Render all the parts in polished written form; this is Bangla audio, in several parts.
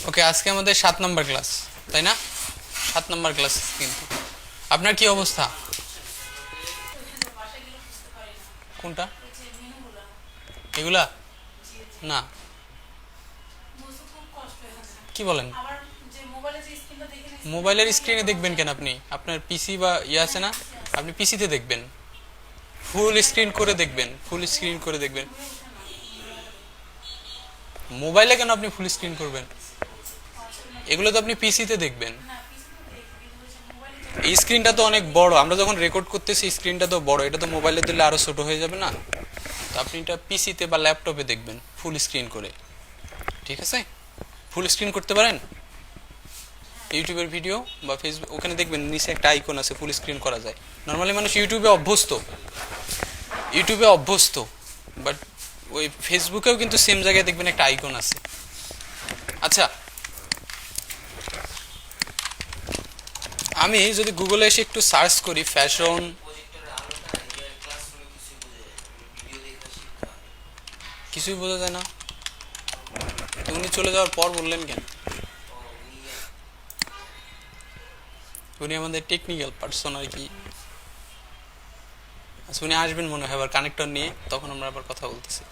ওকে, আজকে আমাদের 7 নম্বর ক্লাস, তাই না? 7 নম্বর ক্লাস। কিন্তু আপনার কি অবস্থা? কোনটা? এগুলা না, কি বলেন? মোবাইলের স্ক্রিনে দেখবেন কেন? আপনি আপনার পিসি বা ইয়ে আছে না, আপনি পিসিতে দেখবেন, ফুল স্ক্রিন করে দেখবেন, ফুল স্ক্রিন করে দেখবেন। মোবাইলে কেন আপনি ফুল স্ক্রিন করবেন? এগুলো তো আপনি পিসিতে দেখবেন। এই স্ক্রিনটা তো অনেক বড়, আমরা যখন রেকর্ড করতেছি স্ক্রিনটা তো বড়, এটা তো মোবাইলে দিলে আরো ছোট হয়ে যাবে না? তো আপনি এটা পিসিতে বা ল্যাপটপে দেখবেন ফুল স্ক্রিন করে, ঠিক আছে? ফুল স্ক্রিন করতে পারেন ইউটিউবের ভিডিও বা ফেসবুক, ওখানে দেখবেন নিচে একটা আইকন আছে, ফুল স্ক্রিন করা যায়। নর্মালি মানুষ ইউটিউবে অভ্যস্ত, বাট ওই ফেসবুকেও কিন্তু সেম জায়গায় দেখবেন একটা আইকন আছে। আচ্ছা, আমি যদি গুগলে এসে একটু সার্চ করি ফ্যাশন, কিছুই বোঝা যায় না। উনি চলে যাওয়ার পর বললেন কেন? উনি আমাদের টেকনিক্যাল পার্সন আর কি। আচ্ছা, উনি আসবেন মনে হয় আবার কানেক্টর নিয়ে, তখন আমরা আবার কথা বলতেছি।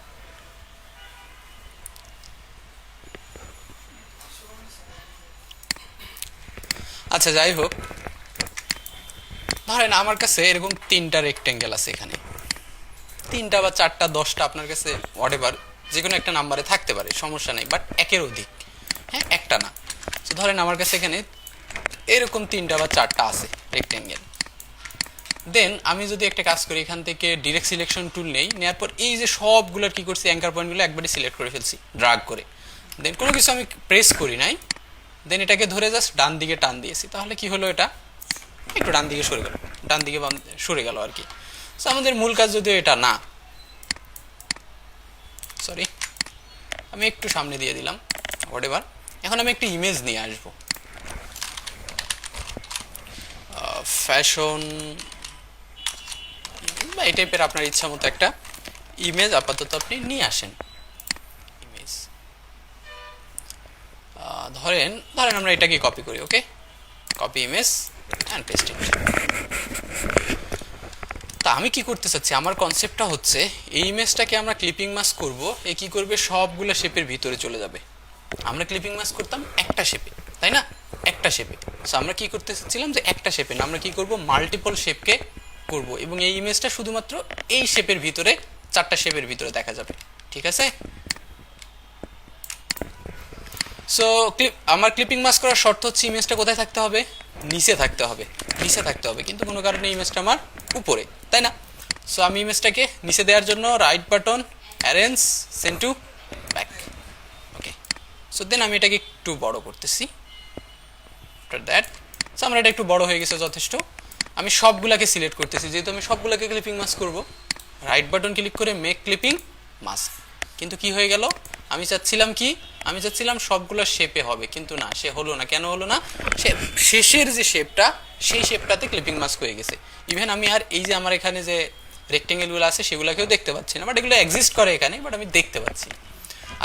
আচ্ছা, যাই হোক, ধরেন আমার কাছে এরকম 3টা রেক্টেঙ্গেল আছে, এখানে 3টা বা 4টা 10টা আপনার কাছে হোয়াটএভার যে কোনো একটা নাম্বারে থাকতে পারে, সমস্যা নেই, বাট একের অধিক, হ্যাঁ, একটা না। তো ধরেন আমার কাছে এখানে এরকম 3টা বা 4টা আছে রেক্টেঙ্গেল। দেন আমি যদি একটা কাজ করি, এখান থেকে ডিরেক্ট সিলেকশন টুল নেই, নেওয়ার পর এই যে সবগুলোর কি করছি, অ্যাঙ্কার পয়েন্টগুলো একবারে সিলেক্ট করে ফেলছি ড্রাগ করে। দেন কোনো কিছু আমি প্রেস করি নাই, দেন এটাকে ধরে জাস্ট ডান দিকে টান দিয়েছি, তাহলে কি হলো, এটা একটু ডান দিকে সরে গেল, ডান দিকে সরে গেল আর কি। সো আমাদের মূল কাজ যদিও এটা না, সরি, আমি একটু সামনে দিয়ে দিলাম, হোয়াটএভার। এখন আমি একটা ইমেজ নিয়ে আসবো, ফ্যাশন বা এই টাইপের আপনার ইচ্ছা মতো একটা ইমেজ আপাতত আপনি নিয়ে আসেন। ইমেজ ধরেন আমরা এটাকে কপি করি, ওকে, কপি ইমেজ অ্যান্ড পেস্ট ইট। তা আমি কি করতে চাচ্ছি, আমার কনসেপ্টটা হচ্ছে এই ইমেজটাকে আমরা ক্লিপিং মাস্ক করব, এ কি করবে, সবগুলো শেপের ভিতরে চলে যাবে। আমরা ক্লিপিং মাস্ক করতাম একটা শেপে, তাই না? একটা শেপে। সো আমরা কি করতে চাচ্ছিলাম যে একটা শেপে না, আমরা কি করব, মাল্টিপল শেপকে করব, এবং এই ইমেজটা শুধুমাত্র এই শেপের ভিতরে, 4টা শেপের ভিতরে দেখা যাবে, ঠিক আছে? সো আমার ক্লিপিং মাস্ক করার শর্ত হচ্ছে ইমেজটা কোথায় থাকতে হবে, নিচে থাকতে হবে, নিচে থাকতে হবে, কিন্তু কোনো কারণে ইমেজটা আমার উপরে, তাই না? সো আমি ইমেজটাকে নিচে দেওয়ার জন্য right button, arrange, send to back, okay. So then আমি এটাকে একটু বড় করতেছি, আফটার দ্যাট, সো আমার এটা একটু বড় হয়ে গেছে যথেষ্ট। আমি সবগুলাকে সিলেক্ট করতেছি, যেহেতু আমি সবগুলাকে ক্লিপিং মাস্ক করব, রাইট বাটন ক্লিক করে মেক ক্লিপিং মাস্ক। কিন্তু কি হয়ে গেল, আমি চাচ্ছিলাম কি, আমি চাচ্ছিলাম সবগুলো শেপে হবে, কিন্তু না, সে হলো না। কেন হলো না? সে শেষের যে শেপটা, সেই শেপটাতে ক্লিপিং মাস্ক হয়ে গেছে। ইভেন আমি আর এই যে আমার এখানে যে রেক্টেঙ্গেলগুলো আছে সেগুলোকেও দেখতে পাচ্ছি না, বাট এগুলো এক্সিস্ট করে এখানে, বাট আমি দেখতে পাচ্ছি।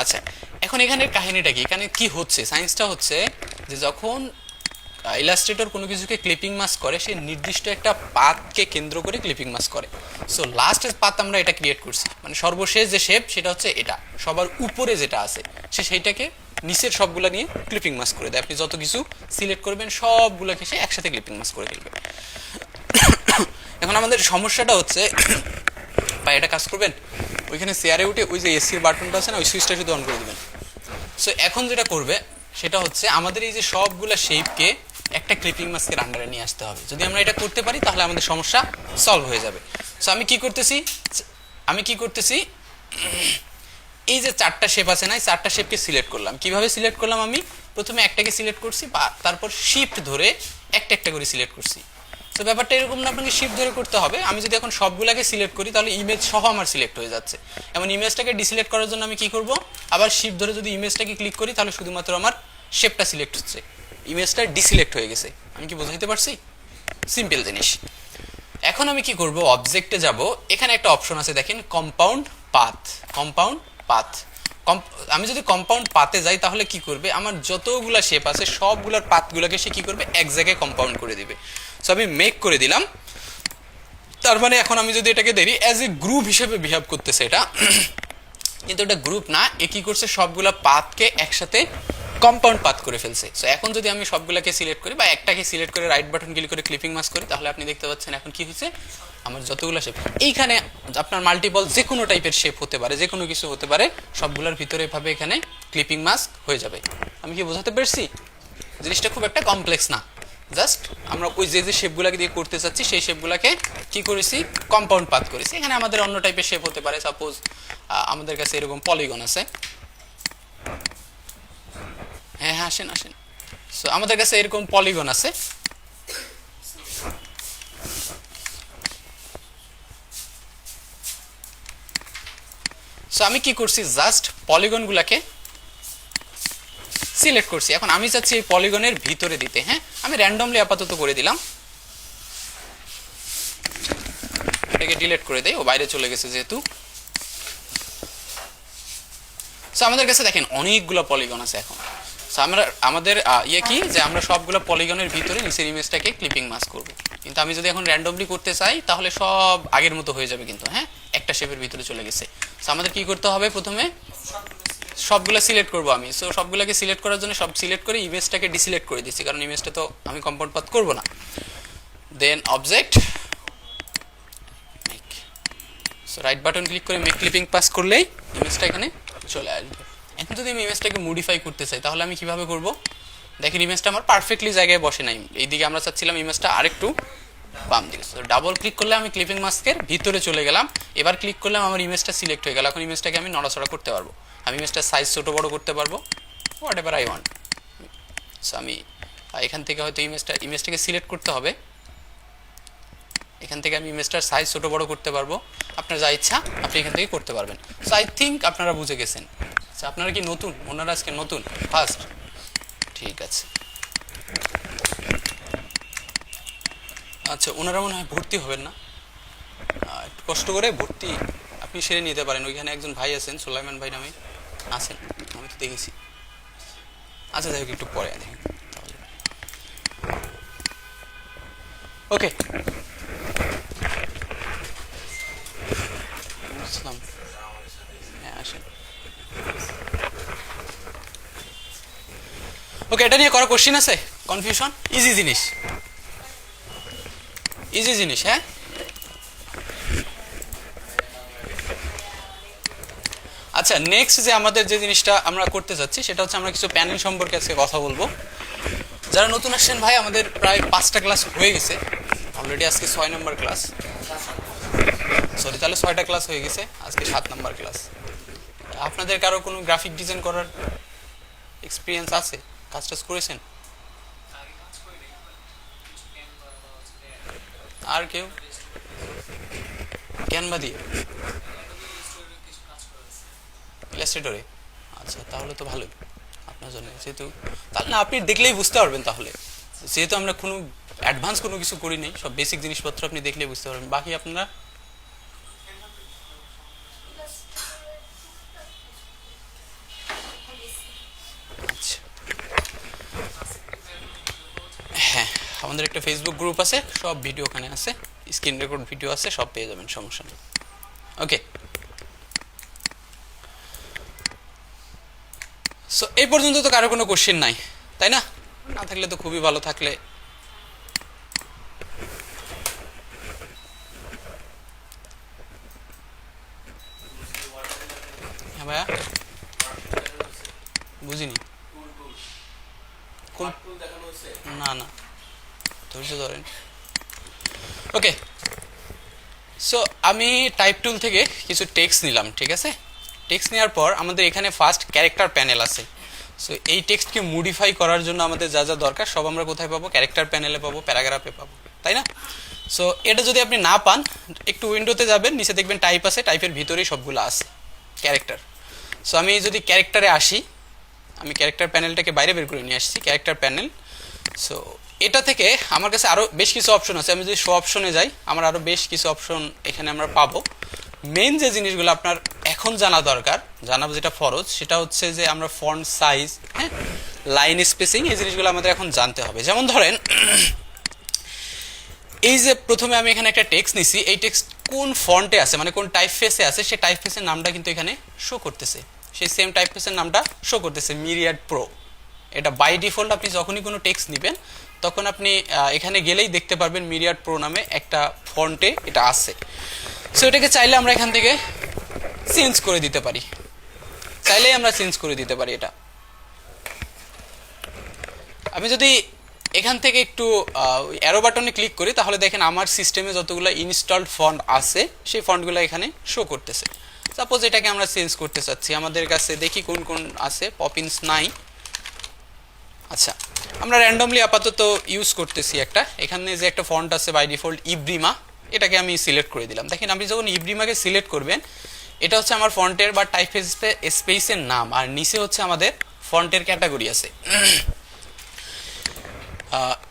আচ্ছা, এখন এখানের কাহিনীটা কি, এখানে কি হচ্ছে, সায়েন্সটা হচ্ছে যে যখন ইলাস্ট্রেটর কোনো কিছুকে ক্লিপিং মাস্ক করে, সে নির্দিষ্ট একটা পাথকে কেন্দ্র করে ক্লিপিং মাস্ক করে। সো লাস্ট পাথ আমরা এটা ক্রিয়েট করছি, মানে সর্বশেষ যে শেপ সেটা হচ্ছে এটা, সবার উপরে যেটা আছে সে সেইটাকে নিচের সবগুলা নিয়ে ক্লিপিং মাস্ক করে দেয়। আপনি যত কিছু সিলেক্ট করবেন সবগুলোকে সে একসাথে ক্লিপিং মাস্ক করে ফেলবে। এখন আমাদের সমস্যাটা হচ্ছে, বা এটা কাজ করবেন, ওইখানে চেয়ারে উঠে ওই যে এসির বাটনটা আছে না, ওই সুইচটা শুধু অন করে দেবেন। সো এখন যেটা করবে সেটা হচ্ছে আমাদের এই যে সবগুলা শেপকে একটা ক্লিপিং মাস্কের আন্ডারে নিয়ে আসতে হবে। যদি আমরা এটা করতে পারি তাহলে আমাদের সমস্যা সলভ হয়ে যাবে। সো আমি কি করতেছি, এই যে 4টা শেপ আছে না, এই 4টা শেপকে সিলেক্ট করলাম। কিভাবে সিলেক্ট করলাম, আমি প্রথমে একটাকে সিলেক্ট করছি, তারপর শিফট ধরে একটা একটা করে সিলেক্ট করছি। তো ব্যাপারটা এরকম না, আপনাকে শিফট ধরে করতে হবে। আমি যদি এখন সবগুলাকে সিলেক্ট করি তাহলে ইমেজ সহ আমার সিলেক্ট হয়ে যাচ্ছে। এমন ইমেজটাকে ডিসিলেক্ট করার জন্য আমি কি করব, আবার শিফট ধরে যদি ইমেজটাকে ক্লিক করি তাহলে শুধুমাত্র আমার শেপটা সিলেক্ট হচ্ছে, ইমেজটা ডিসিলেক্ট হয়ে গেছে। আমি কি বোঝাইতে পারছি? সিম্পল জিনিস। এখন আমি কি করব, অবজেক্টে যাব, এখানে একটা অপশন আছে দেখেন, কম্পাউন্ড পাথ। আমি যদি কম্পাউন্ড পাতে যাই তাহলে কি করবে, আমার যতগুলা শেপ আছে সবগুলার পাতগুলোকে সে কি করবে, এক জায়গায় কম্পাউন্ড করে দিবে। সো আমি মেক করে দিলাম, তার মানে এখন আমি যদি এটাকে দেখি অ্যাজ এ গ্রুপ হিসেবে বিহেভ করতেছে এটা, কিন্তু এটা গ্রুপ না, এ কি করছে সবগুলা পাতকে একসাথে কম্পাউন্ড পাত করে ফেলছে। সো এখন যদি আমি সবগুলাকে সিলেক্ট করি বা একটাকে সিলেক্ট করে রাইট বাটন ক্লিক করে ক্লিপিং মাস্ক করি, তাহলে আপনি দেখতে পাচ্ছেন এখন কি হয়েছে, আমার যতগুলো শেপ, এইখানে আপনার মাল্টিপল যে কোনো টাইপের শেপ হতে পারে, যে কোনো কিছু হতে পারে, সবগুলোর ভিতরে এভাবে এখানে ক্লিপিং মাস্ক হয়ে যাবে। আমি কি বোঝাতে পারছি? জিনিসটা খুব একটা কমপ্লেক্স না, জাস্ট আমরা ওই যে যে শেপগুলোকে দিয়ে করতে চাচ্ছি সেই শেপগুলোকে কি করেছি, কম্পাউন্ড পাত করেছি। এখানে আমাদের অন্য টাইপের শেপ হতে পারে, সাপোজ আমাদের কাছে এরকম পলিগন আছে, হ্যাঁ হ্যাঁ আসেন আসেন। সো আমাদের কাছে এরকম পলিগন আছে, সো আমি কি করছি, জাস্ট পলিগনগুলোকে সিলেক্ট করছি। এখন আমি চাচ্ছি এই পলিগনের ভিতরে দিতে, হ্যাঁ আমি র্যান্ডমলি আপাতত করে দিলাম, এটাকে ডিলিট করে দেই, ও বাইরে চলে গেছে যেহেতু। সো আমাদের কাছে দেখেন অনেকগুলো পলিগন আছে এখন। সো আমরা আমাদের ইয়ে কি যে আমরা সবগুলো পলিগনের ভিতরে নিচের ইমেজটাকে ক্লিপিং মাস্ক করব, কিন্তু আমি যদি এখন র্যান্ডমলি করতে চাই তাহলে সব আগের মতো হয়ে যাবে, কিন্তু হ্যাঁ একটা শেপের ভিতরে চলে গেছে। সো আমাদের কি করতে হবে, প্রথমে সবগুলো সিলেক্ট করব আমি। সো সবগুলোকে সিলেক্ট করার জন্য সব সিলেক্ট করে ইমেজটাকে ডিসিলেক্ট করে দিচ্ছি, কারণ ইমেজটা তো আমি কম্পাউন্ড পাথ করব না। Then object, so right button click করে মেক ক্লিপিং পাস করলেই ইমেজটা এখানে চলে আসবে। এখন যদি আমি ইমেজটাকে মডিফাই করতে চাই তাহলে আমি কিভাবে করব, দেখেন ইমেজটা আমার পারফেক্টলি জায়গায় বসে নাই, এইদিকে আমরা চাচ্ছিলাম ইমেজটা আরেকটু বাম দিকে। সো ডাবল ক্লিক করলে আমি ক্লিপিং মাস্কের ভিতরে চলে গেলাম, এবার ক্লিক করলাম আমার ইমেজটা সিলেক্ট হয়ে গেল। এখন ইমেজটাকে আমি নড়াচড়া করতে পারবো, আমি ইমেজটার সাইজ ছোট বড় করতে পারবো, what ever I want. So আমি এখান থেকে হয়তো ইমেজটাকে সিলেক্ট করতে হবে, এখান থেকে আমি ইমেজটার সাইজ ছোট বড় করতে পারবো, আপনার যা ইচ্ছা আপনি এখান থেকে করতে পারবেন। সো আই থিঙ্ক আপনারা বুঝে গেছেন। আপনারা কি নতুন, ওনারা আজকে নতুন ফার্স্ট? ঠিক আছে, আচ্ছা ওনারা মনে হয় ভর্তি হবেন না, একটু কষ্ট করে ভর্তি আপনি সেরে নিতে পারেন। ওইখানে একজন ভাই আছেন, সুলাইমান ভাই নামে আছেন, আমি তো দেখেছি। আচ্ছা যাই হোক, একটু পরে দেখেন তাহলে। ওকে, বুঝলাম, হ্যাঁ আসেন। ওকে, এটা নিয়ে করা কোশ্চিন আছে, কনফিউশন? ইজি জিনিস, ইজি জিনিস, হ্যাঁ। আচ্ছা নেক্সট যে আমাদের যে জিনিসটা আমরা করতে যাচ্ছি সেটা হচ্ছে আমরা কিছু প্যানেল সম্পর্কে আজকে কথা বলবো। যারা নতুন আসছেন ভাই, আমাদের প্রায় 5টা ক্লাস হয়ে গেছে অলরেডি, আজকে 6 নম্বর ক্লাস, সরি তাহলে 6টা ক্লাস হয়ে গেছে, আজকে 7 নম্বর ক্লাস। আপনাদের কারো কোনো গ্রাফিক ডিজাইন করার এক্সপিরিয়েন্স আছে, কাজ টাজ করেছেন? আর কেউ? ক্যানভা দিয়ে, ইলাস্ট্রেটরে? আচ্ছা তাহলে তো ভালোই আপনার জন্য, যেহেতু তাহলে না আপনি দেখলেই বুঝতে পারবেন, তাহলে যেহেতু আমরা কোনো অ্যাডভান্স কোনো কিছু করি নেই, সব বেসিক জিনিসপত্র আপনি দেখলেই বুঝতে পারবেন। বাকি আপনারা আচ্ছা, হ্যাঁ আমাদের একটা ফেসবুক গ্রুপ আছে, সব ভিডিও ওখানে আছে, স্ক্রিন রেকর্ড ভিডিও আছে, সব পেয়ে যাবেন, সমস্যা নেই। ওকে, সো এই পর্যন্ত তো কারো কোনো কোশ্চেন নাই, তাই না? না থাকলে তো খুবই ভালো, থাকলে হ্যাঁ ভাইয়া বুঝিনি কোন, না না ধৈর্য ধরেন। ওকে, সো আমি টাইপ টুল থেকে কিছু টেক্সট নিলাম, ঠিক আছে? টেক্সট নেওয়ার পর আমাদের এখানে ফার্স্ট ক্যারেক্টার প্যানেল আছে। সো এই টেক্সটকে মডিফাই করার জন্য আমাদের যা যা দরকার সব আমরা কোথায় পাবো? ক্যারেক্টার প্যানেলে পাবো, প্যারাগ্রাফে পাবো, তাই না? সো এটা যদি আপনি না পান, একটু উইন্ডোতে যাবেন, নিচে দেখবেন টাইপ আছে, টাইপের ভিতরেই সবগুলো আছে ক্যারেক্টার। সো আমি যদি ক্যারেক্টারে আসি, আমি ক্যারেক্টার প্যানেলটাকে বাইরে বের করে নিয়ে আসছি, ক্যারেক্টার প্যানেল। সো এটা থেকে আমার কাছে আরও বেশ কিছু অপশন আছে, আমি যদি শো অপশনে যাই আমার আরও বেশ কিছু অপশন এখানে আমরা পাবো। মেইন যে জিনিসগুলো আপনার এখন জানা দরকার, জানাবো যেটা ফরজ, সেটা হচ্ছে যে আমরা ফন্ট সাইজ, হ্যাঁ, লাইন স্পেসিং, এই জিনিসগুলো আমাদের এখন জানতে হবে। যেমন ধরেন এই যে প্রথমে আমি এখানে একটা টেক্সট নিছি, এই টেক্সট কোন ফন্টে আছে, মানে কোন টাইপ ফেসে আছে, সেই টাইপ ফেসের নামটা কিন্তু এখানে শো করতেছে, সেই সেম টাইপ ফেসের নামটা শো করতেছে মিরিয়াড প্রো। এটা বাই ডিফল্ট আপনি যখনই কোনো টেক্সট নেবেন তখন আপনি এখানে গেলেই দেখতে পারবেন মিরিয়াড প্রো নামে একটা ফন্টে এটা আছে। সো এটাকে চাইলে আমরা এখান থেকে চেঞ্জ করে দিতে পারি, চাইলেই আমরা চেঞ্জ করে দিতে পারি এটা। আমি যদি এখান থেকে একটু অ্যারো বাটনে ক্লিক করি তাহলে দেখেন আমার সিস্টেমে যতগুলো ইনস্টলড ফন্ট আছে সেই ফন্টগুলো এখানে শো করতেছে। সাপোজ এটাকে আমরা চেঞ্জ করতে চাচ্ছি, আমাদের কাছে দেখি কোন কোন আছে, পপিন্স নাই। আচ্ছা, আমরা র্যান্ডমলি আপাতত ইউজ করতেছি একটা, এখানে যে একটা ফন্ট আছে বাই ডিফল্ট ইব্রিমা, এটাকে আমি সিলেক্ট করে দিলাম। দেখেন আপনি যখন ইব্রিমাকে সিলেক্ট করবেন এটা হচ্ছে আমার ফন্টের বা টাইপ স্পেসের নাম, আর নিচে হচ্ছে আমাদের ফন্টের ক্যাটাগরি আছে।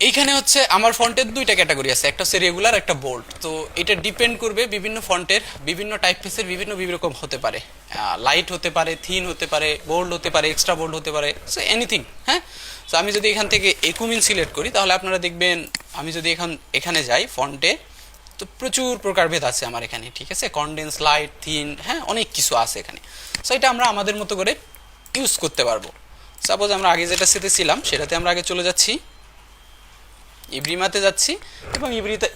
এইখানে হচ্ছে আমার ফন্টের দুইটা ক্যাটাগরি আছে, একটা হচ্ছে রেগুলার, একটা বোল্ড। তো এটা ডিপেন্ড করবে বিভিন্ন ফন্টের বিভিন্ন টাইপ ফেসের বিভিন্ন রকম হতে পারে, লাইট হতে পারে, থিন হতে পারে, বোল্ড হতে পারে, এক্সট্রা বোল্ড হতে পারে, সো এনিথিং। হ্যাঁ, তো আমি যদি এখান থেকে একুমিন সিলেক্ট করি তাহলে আপনারা দেখবেন, আমি যদি এখানে যাই ফন্টে, তো প্রচুর প্রকারভেদ আছে আমার এখানে, ঠিক আছে, কনডেন্স, লাইট, থিন, হ্যাঁ, অনেক কিছু আছে এখানে। সো এটা আমরা আমাদের মতো করে ইউজ করতে পারবো। সাপোজ আমরা আগে যেটা সেতে ছিলাম সেটাতে আমরা আগে চলে যাচ্ছি, ইব্রিমাতে যাচ্ছি, এবং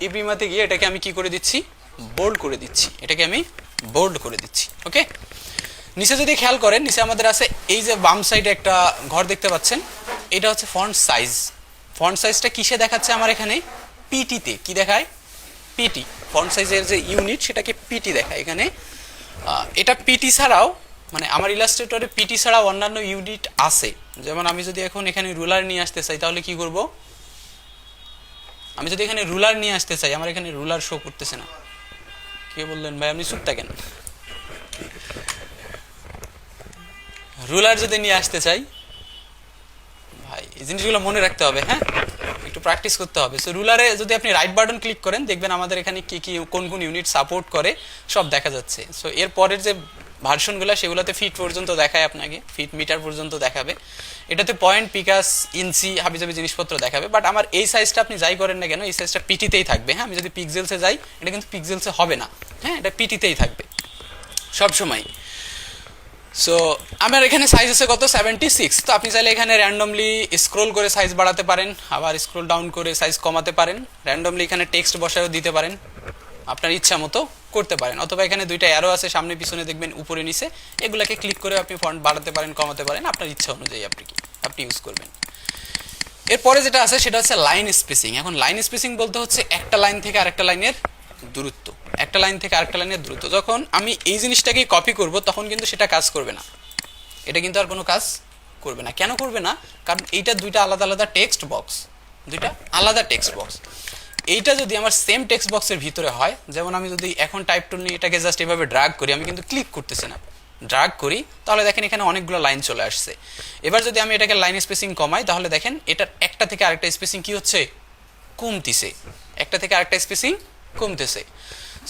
ইব্রিমাতে গিয়ে এটাকে আমি কি করে দিচ্ছি, বোল্ড করে দিচ্ছি, এটাকে আমি বোল্ড করে দিচ্ছি। ওকে, নিচে যদি খেয়াল করেন নিচে আমাদের আছে এই যে বাম সাইডে একটা ঘর দেখতে পাচ্ছেন, এটা হচ্ছে ফন্ট সাইজ। ফন্ট সাইজটা কিসে দেখাচ্ছে আমার এখানে, পিটিতে। কি দেখায়, পিটি, ফন্ট সাইজের যে ইউনিট সেটাকে পিটি দেখায় এখানে। এটা পিটি ছাড়াও, মানে আমার ইলাস্ট্রেটরে পিটি ছাড়া অন্যান্য ইউনিট আছে। যেমন আমি যদি এখন এখানে রুলার নিয়ে আসতে চাই তাহলে কি করব, আমি যদি এখানে রুলার নিয়ে আসতে চাই, আমার এখানে রুলার শো করতেছে না। কে বললেন ভাই আপনি চুপ থাকেন? রুলার যদি নিয়ে আসতে চাই, ভাই এই জিনিসগুলো মনে রাখতে হবে, হ্যাঁ, একটু প্র্যাকটিস করতে হবে। সো রুলারে যদি আপনি রাইট বাটন ক্লিক করেন দেখবেন আমাদের এখানে কি কি কোন কোন ইউনিট সাপোর্ট করে সব দেখা যাচ্ছে। সো এর পরের যে ভার্সনগুলো সেগুলোতে ফিট পর্যন্ত দেখায়, আপনাকে ফিট মিটার পর্যন্ত দেখাবে, এটাতে পয়েন্ট, পিকাস, ইঞ্চি, হাবিজাবি জিনিসপত্র দেখাবে। বাট আমার এই সাইজটা আপনি যাই করেন না কেন এই সাইজটা পিটিতেই থাকবে। হ্যাঁ, আমি যদি পিক্সেলসে যাই এটা কিন্তু পিক্সেলসে হবে না, হ্যাঁ, এটা পিটিতেই থাকবে সবসময়। সো আমার এখানে সাইজ আছে কত, 76। তো আপনি চাইলে এখানে র্যান্ডমলি স্ক্রোল করে সাইজ বাড়াতে পারেন, আবার স্ক্রোল ডাউন করে সাইজ কমাতে পারেন, র্যান্ডমলি এখানে টেক্সট বসায়ও দিতে পারেন, আপনার ইচ্ছা মতো করতে পারেন। অথবা এখানে দুইটা অ্যারো আছে সামনে পিছনে, দেখবেন উপরে নিচে, এগুলাকে ক্লিক করে আপনি ফন্ট বাড়াতে পারেন, কমাতে পারেন, আপনার ইচ্ছা অনুযায়ী আপনি ইউজ করবেন। এরপরে যেটা আছে সেটা হচ্ছে লাইন স্পেসিং। এখন লাইন স্পেসিং বলতে হচ্ছে একটা লাইন থেকে আরেকটা লাইনের দূরত্ব, একটা লাইন থেকে আরেকটা লাইনের দূরত্ব। যখন আমি এই জিনিসটাকেই কপি করব তখন কিন্তু সেটা কাজ করবে না, এটা কিন্তু আর কোনো কাজ করবে না। কেন করবে না? কারণ এইটা দুইটা আলাদা আলাদা টেক্সট বক্স, দুইটা আলাদা টেক্সট বক্স। এইটা যদি আমার সেম টেক্সট বক্সের ভিতরে হয়, যেমন আমি যদি এখন টাইপ টুল নিয়ে এটাকে জাস্ট এভাবে ড্র্যাগ করি, আমি কিন্তু ক্লিক করতেছি না, ড্র্যাগ করি, তাহলে দেখেন এখানে অনেকগুলো লাইন চলে আসছে। এবার যদি আমি এটাকে লাইন স্পেসিং কমাই তাহলে দেখেন এটার একটা থেকে আরেকটা স্পেসিং কি হচ্ছে, কমতিছে, একটা থেকে আরেকটা স্পেসিং কমতেছে।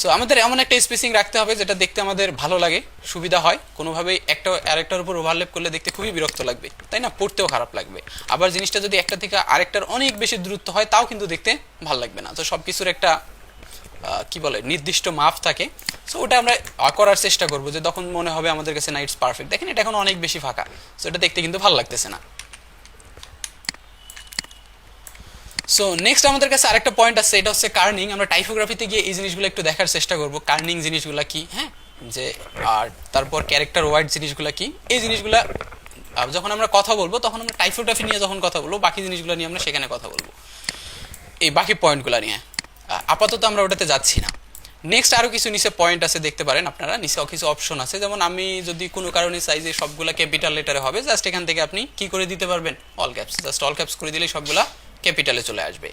সো আমাদের এমন একটা স্পেসিং রাখতে হবে যেটা দেখতে আমাদের ভালো লাগে, সুবিধা হয়, কোনোভাবেই একটা আরেকটার উপর ওভারল্যাপ করলে দেখতে খুবই বিরক্ত লাগবে, তাই না, পড়তেও খারাপ লাগবে। আবার জিনিসটা যদি একটা থেকে আরেকটার অনেক বেশি দূরত্ব হয় তাও কিন্তু দেখতে ভালো লাগবে না। তো সব কিছুর একটা কি বলে নির্দিষ্ট মাপ থাকে। সো ওটা আমরা করার চেষ্টা করবো যে তখন মনে হবে আমাদের কাছে না ইটস পারফেক্ট। দেখেন এটা এখন অনেক বেশি ফাঁকা, সো এটা দেখতে কিন্তু ভালো লাগতেছে না। সো নেক্সট আমাদের কাছে আরেকটা পয়েন্ট আছে, এটা হচ্ছে কার্নিং। আমরা টাইপোগ্রাফিতে গিয়ে এই জিনিসগুলো একটু দেখার চেষ্টা করব, কার্নিং জিনিসগুলো কি, হ্যাঁ, যে আর তারপর ক্যারেক্টার ওয়ার্ড জিনিসগুলো কি। এই জিনিসগুলো যখন আমরা কথা বলবো তখন আমরা টাইপোগ্রাফি নিয়ে যখন কথা বলবো, বাকি জিনিসগুলো নিয়ে আমরা সেখানে কথা বলবো, এই বাকি পয়েন্টগুলো নিয়ে। আপাতত আমরা ওটাতে যাচ্ছি না। নেক্সট আরও কিছু নিচে পয়েন্ট আছে, দেখতে পারেন আপনারা, নিচে কিছু অপশন আছে। যেমন আমি যদি কোনো কারণে চাই যে সবগুলা ক্যাপিটাল লেটারে হবে, জাস্ট এখান থেকে আপনি কি করে দিতে পারবেন, all caps, just all caps করে দিলেই সবগুলা ক্যাপিটালে চলে আসবে।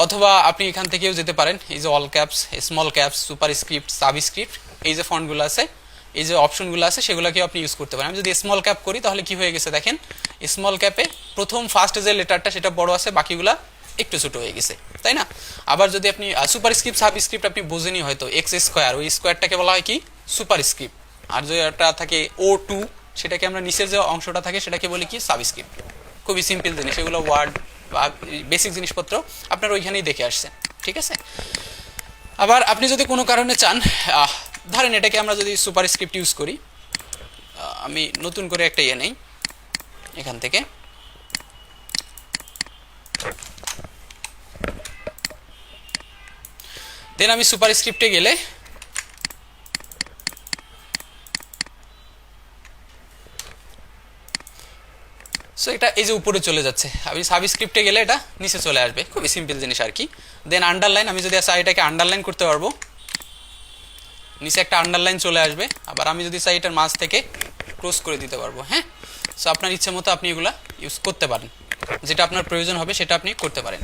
অথবা আপনি এখান থেকেও যেতে পারেন, এই যে all caps, small caps, super script, subscript, এই যে ফন্টগুলো আছে, এই যে অপশনগুলো আছে সেগুলোকেও আপনি ইউজ করতে পারেন। আমি যদি স্মল ক্যাপ করি তাহলে কি হয়ে গেছে দেখেন, স্মল ক্যাপে প্রথম ফার্স্ট যে লেটারটা সেটা বড় আছে, বাকিগুলা একটু ছোট হয়ে গেছে, তাই না। আবার যদি আপনি সুপার স্ক্রিপ্ট, সাবস্ক্রিপ্ট আপনি বোঝেনি হয়তো, এক্স স্কোয়ার, ওই স্কোয়ারটাকে বলা হয় কি, সুপার স্ক্রিপ্ট, আর যেটা থাকে O2 সেটাকে আমরা নিচের যে অংশটা থাকে সেটাকে বলি কি সাবস্ক্রিপ্ট। খুবই সিম্পল জিনিস, এগুলো ওয়ার্ড বা বেসিক জিনিসপত্র আপনারা ওইখানেই দেখে আসছেন, ঠিক আছে। আবার আপনি যদি কোনো কারণে চান, ধরেন এটাকে আমরা যদি সুপারস্ক্রিপ্ট ইউজ করি, আমি নতুন করে একটা নেই এখান থেকে, দেন আমি সুপারস্ক্রিপ্টে গেলে সো এটা এই যে উপরে চলে যাচ্ছে, আমি সাবস্ক্রিপ্টে গেলে এটা নিচে চলে আসবে, খুবই সিম্পল জিনিস আর কি। দেন আন্ডারলাইন, আমি যদি চাই এটাকে আন্ডারলাইন করতে পারবো, নিচে একটা আন্ডারলাইন চলে আসবে। আবার আমি যদি চাই এটার মাঝ থেকে ক্রস করে দিতে পারবো, হ্যাঁ। সো আপনার ইচ্ছে মতো আপনি এগুলা ইউজ করতে পারেন, যেটা আপনার প্রয়োজন হবে সেটা আপনি করতে পারেন।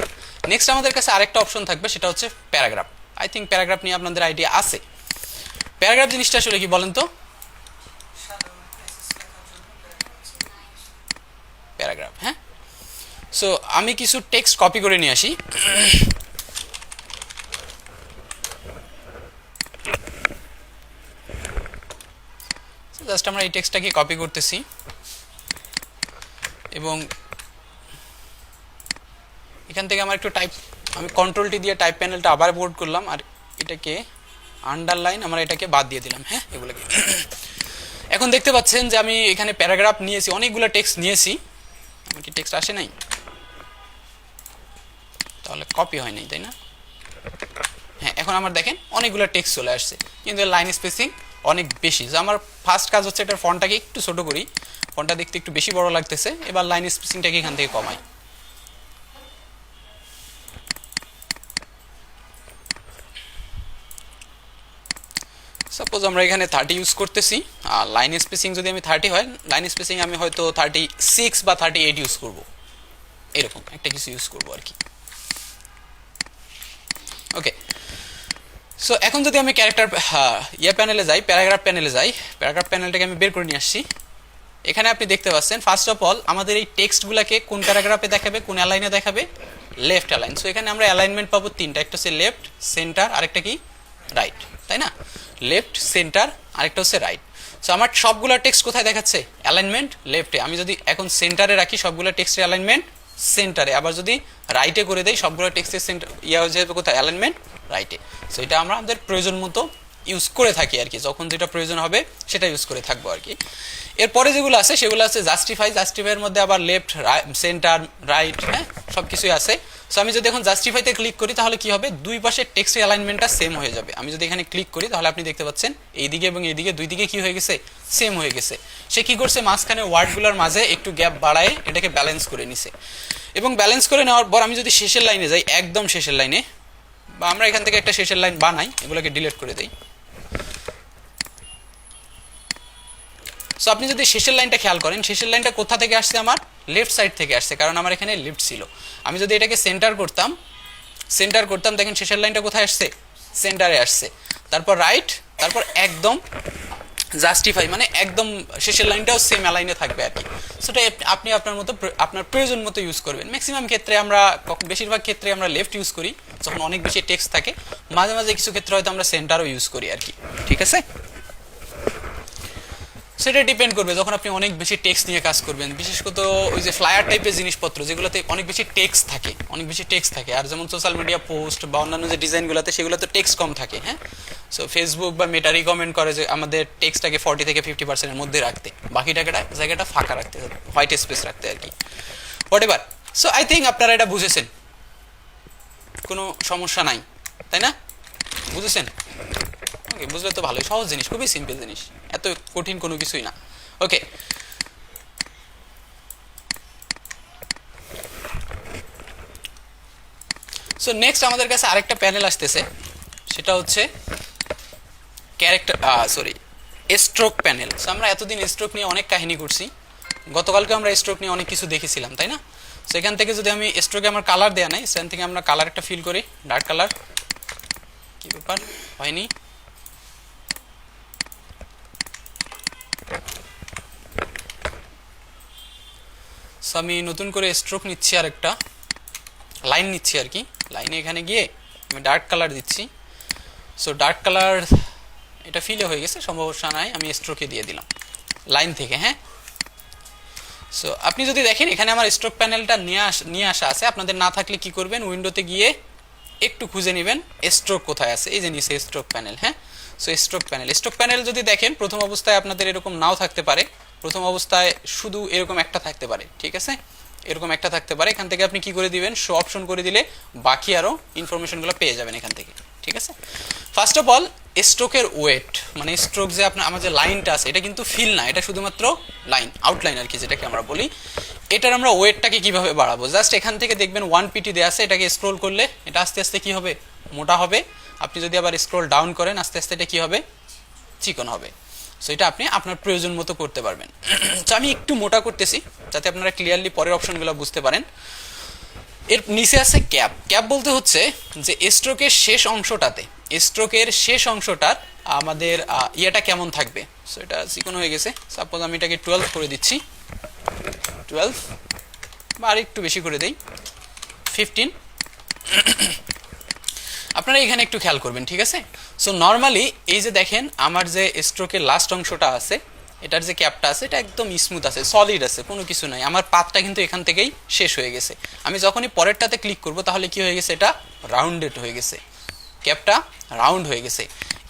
নেক্সট আমাদের কাছে আরেকটা অপশন থাকবে, সেটা হচ্ছে প্যারাগ্রাফ। আই থিঙ্ক প্যারাগ্রাফ নিয়ে আপনাদের আইডিয়া আছে। প্যারাগ্রাফ জিনিসটা আসলে কি বলেন তো? প্যারাগ্রাফ, হ্যাঁ। সো আমি কিছু টেক্সট কপি করে নিয়ে আসি, জাস্ট আমরা এই টেক্সটটাকে কপি করতেছি এবং এখান থেকে আমার একটু টাইপ, আমি কন্ট্রোল-টি দিয়ে টাইপ প্যানেলটা আবার বোল্ড করলাম আর এটাকে আন্ডারলাইন, আমরা এটাকে বাদ দিয়ে দিলাম, হ্যাঁ এগুলোকে। এখন দেখতে পাচ্ছেন যে আমি এখানে প্যারাগ্রাফ নিয়েছি, অনেকগুলো টেক্সট নিয়েছি। আমার কি টেক্সট আসে নাই? তাহলে কপি হয় নাই, তাই না? হ্যাঁ, এখন আমার দেখেন অনেকগুলো টেক্সট চলে আসছে, কিন্তু লাইন স্পেসিং অনেক বেশি। যে আমার ফার্স্ট কাজ হচ্ছে এটার ফন্টটাকে একটু ছোট করি, ফন্টটা দেখতে একটু বেশি বড় লাগতেছে। এবার লাইন স্পেসিংটাকে এখান থেকে কমাই। সাপোজ আমরা এখানে 30 ইউজ করতেছি, আর লাইন স্পেসিং যদি আমি 30 হয়, লাইন স্পেসিং আমি হয়তো 36 বা 38 ইউজ করব, এরকম একটা কিছু ইউজ করব আর কি। ওকে, সো এখন যদি আমি ক্যারেক্টার প্যানেলে যাই, প্যারাগ্রাফ প্যানেলে যাই, প্যারাগ্রাফ প্যানেলটাকে আমি বের করে নিয়ে আসছি। এখানে আপনি দেখতে পাচ্ছেন ফার্স্ট অফ অল আমাদের এই টেক্সটগুলোকে কোন প্যারাগ্রাফে দেখাবে, কোন অ্যালাইনে দেখাবে, লেফট অ্যালাইন। সো এখানে আমরা অ্যালাইনমেন্ট পাবো তিনটা, একটা হচ্ছে লেফট, সেন্টার, আরেকটা কি রাইট, তাই না? লেফট, সেন্টার, আরেকটা হচ্ছে রাইট। সো আমার সবগুলো টেক্সট কোথায় দেখাচ্ছে? অ্যালাইনমেন্ট লেফটে। আমি যদি এখন সেন্টারে রাখি সবগুলো টেক্সটের অ্যালাইনমেন্ট সেন্টারে, আবার যদি রাইটে করে দেই সবগুলো টেক্সটের সেন্টার হয়ে যাবে কোথায়? অ্যালাইনমেন্ট রাইটে। সো এটা আমরা আমাদের প্রয়োজন মতো ইউজ করে থাকি আর কি, যখন যেটা প্রয়োজন হবে সেটা ইউজ করে থাকবো আর কি। এরপরে যেগুলো আছে সেগুলো আছে জাস্টিফাই। জাস্টিফাইয়ের মধ্যে আবার লেফট, সেন্টার, রাইট, হ্যাঁ সব কিছুই আছে। সো আমি যদি এখন জাস্টিফাইতে ক্লিক করি তাহলে কি হবে? দুই পাশে টেক্সটের অ্যালাইনমেন্টটা সেম হয়ে যাবে। আমি যদি এখানে ক্লিক করি তাহলে আপনি দেখতে পাচ্ছেন এইদিকে এবং এইদিকে দুই দিকে কি হয়ে গেছে? সেম হয়ে গেছে। সে কি করছে? মাঝখানে ওয়ার্ডগুলোর মাঝে একটু গ্যাপ বাড়ায় এটাকে ব্যালেন্স করে নিছে। এবং ব্যালেন্স করে নেওয়ার পর আমি যদি শেষের লাইনে যাই, একদম শেষের লাইনে, বা আমরা এখান থেকে একটা শেষের লাইন বানাই, এগুলোকে ডিলিট করে দেই। সো আপনি যদি শেষের লাইনটা খেয়াল করেন, শেষের লাইনটা কোথা থেকে আসছে? আমার লেফট সাইড থেকে আসছে, কারণ আমার এখানে লেফট ছিল। আমি যদি এটাকে সেন্টার করতাম, দেখেন শেষের লাইনটা কোথায় আসছে? সেন্টারে আসছে। তারপর রাইট, তারপর একদম জাস্টিফাই, মানে একদম শেষের লাইনটাও সেম অ্যালাইনে থাকবে আর কি। সেটা আপনি আপনার মতো, আপনার প্রয়োজন মতো ইউজ করবেন। ম্যাক্সিমাম ক্ষেত্রে আমরা, বেশিরভাগ ক্ষেত্রে আমরা লেফট ইউজ করি যখন অনেক বেশি টেক্সট থাকে। মাঝে মাঝে কিছু ক্ষেত্রে হয়তো আমরা সেন্টারও ইউজ করি আর কি, ঠিক আছে? সেটা ডিপেন্ড করবে যখন আপনি অনেক বেশি টেক্সট নিয়ে কাজ করবেন, বিশেষ করে ওই যে ফ্লায়ার টাইপের জিনিসপত্র যেগুলোতে অনেক বেশি টেক্সট থাকে, আর যেমন সোশ্যাল মিডিয়া পোস্ট বা অন্যান্য যে ডিজাইনগুলোতে সেগুলোতে টেক্সট কম থাকে, হ্যাঁ। সো ফেসবুক বা মেটা রিকমেন্ড করে যে আমাদের টেক্সটটাকে 40 থেকে 50% মধ্যে রাখতে, বাকিটাকে জায়গাটা ফাঁকা রাখতে, হোয়াইট স্পেস রাখতে আর কি, হোয়াটএভার। সো আই থিঙ্ক আপনারা এটা বুঝেছেন, কোনো সমস্যা নাই, তাই না? বুঝেছেন? ওকে, বুঝলে তো ভালোই, সহজ জিনিস, খুবই সিম্পল জিনিস, এত কঠিন কোনো কিছুই না। ওকে, সো নেক্সট আমাদের কাছে আরেকটা প্যানেল আসতেছে, সেটা হচ্ছে স্ট্রোক প্যানেল। সো আমরা এতদিন স্ট্রোক নিয়ে অনেক কাহিনী করছি, গতকালকে আমরা স্ট্রোক নিয়ে অনেক কিছু দেখেছিলাম, তাই না? সো এখান থেকে যদি আমি স্ট্রোকে আমার কালার দেয়া নাই, সেখান থেকে আমরা কালার একটা ফিল করি, ডার্ক কালার। কি ব্যাপার, হয়নি? সো আমি নতুন করে স্ট্রোক নিচ্ছি, আর একটা লাইন নিচ্ছি আর কি। লাইনে এখানে গিয়ে আমি ডার্ক কালার দিচ্ছি। সো ডার্ক কালার এটা ফিলে হয়ে গেছে, সমস্যা নাই, আমি স্ট্রোকে দিয়ে দিলাম লাইন থেকে। হ্যাঁ, সো আপনি যদি দেখেন এখানে আমার স্ট্রোক প্যানেলটা নিয়ে আসা আছে। আপনাদের না থাকলে কি করবেন, উইন্ডোতে গিয়ে একটু খুঁজে নেবেন স্ট্রোক কোথায় আছে, এই যে নিচে স্ট্রোক প্যানেল। হ্যাঁ, সো স্ট্রোক প্যানেল যদি দেখেন প্রথম অবস্থায় আপনাদের এরকম নাও থাকতে পারে, প্রথম অবস্থায় শুধু এরকম একটা থাকতে পারে, ঠিক আছে, এরকম একটা থাকতে পারে। এখান থেকে আপনি কি করে দিবেন, শো অপশন করে দিলে বাকি আরও ইনফরমেশনগুলো পেয়ে যাবেন এখান থেকে, ঠিক আছে। ফার্স্ট অফ অল স্ট্রোকের ওয়েট, মানে স্ট্রোক যে আপনার আমার যে লাইনটা আছে এটা কিন্তু ফিল না, এটা শুধুমাত্র লাইন, আউটলাইন আর কি যেটাকে আমরা বলি। এটার আমরা ওয়েটটাকে কিভাবে বাড়াবো, জাস্ট এখান থেকে দেখবেন 1 পিটি দেওয়া আছে, এটাকে স্ক্রোল করলে এটা আস্তে আস্তে কি হবে, মোটা হবে। আপনি যদি আবার স্ক্রোল ডাউন করেন আস্তে আস্তে এটা কি হবে, চিকন হবে। সো এটা আপনি আপনার প্রয়োজন মতো করতে পারবেন। তো আমি একটু মোটা করতেছি যাতে আপনারা ক্লিয়ারলি পরের অপশনগুলো বুঝতে পারেন। এর নিচে আছে ক্যাপ। ক্যাপ বলতে হচ্ছে যে স্ট্রোকের শেষ অংশটার আমাদের ইয়েটা কেমন থাকবে। সো এটা চিকন হয়ে গেছে, সাপোজ আমি এটাকে 12 করে দিচ্ছি, 12 বা আর একটু বেশি করে দেই 15। আপনারা এখানে একটু খেয়াল করবেন, ঠিক আছে। সো নর্মালি এই যে দেখেন আমার যে স্ট্রোকের লাস্ট অংশটা আছে, এটার যে ক্যাপটা আছে এটা একদম স্মুথ আছে, সলিড আছে, কোনো কিছু নাই। আমার পাতটা কিন্তু এখান থেকেই শেষ হয়ে গেছে। আমি যখনই পরেরটাতে ক্লিক করব তাহলে কি হয়ে গেছে, এটা রাউন্ডেড হয়ে গেছে, ক্যাপটা রাউন্ড হয়ে গেছে।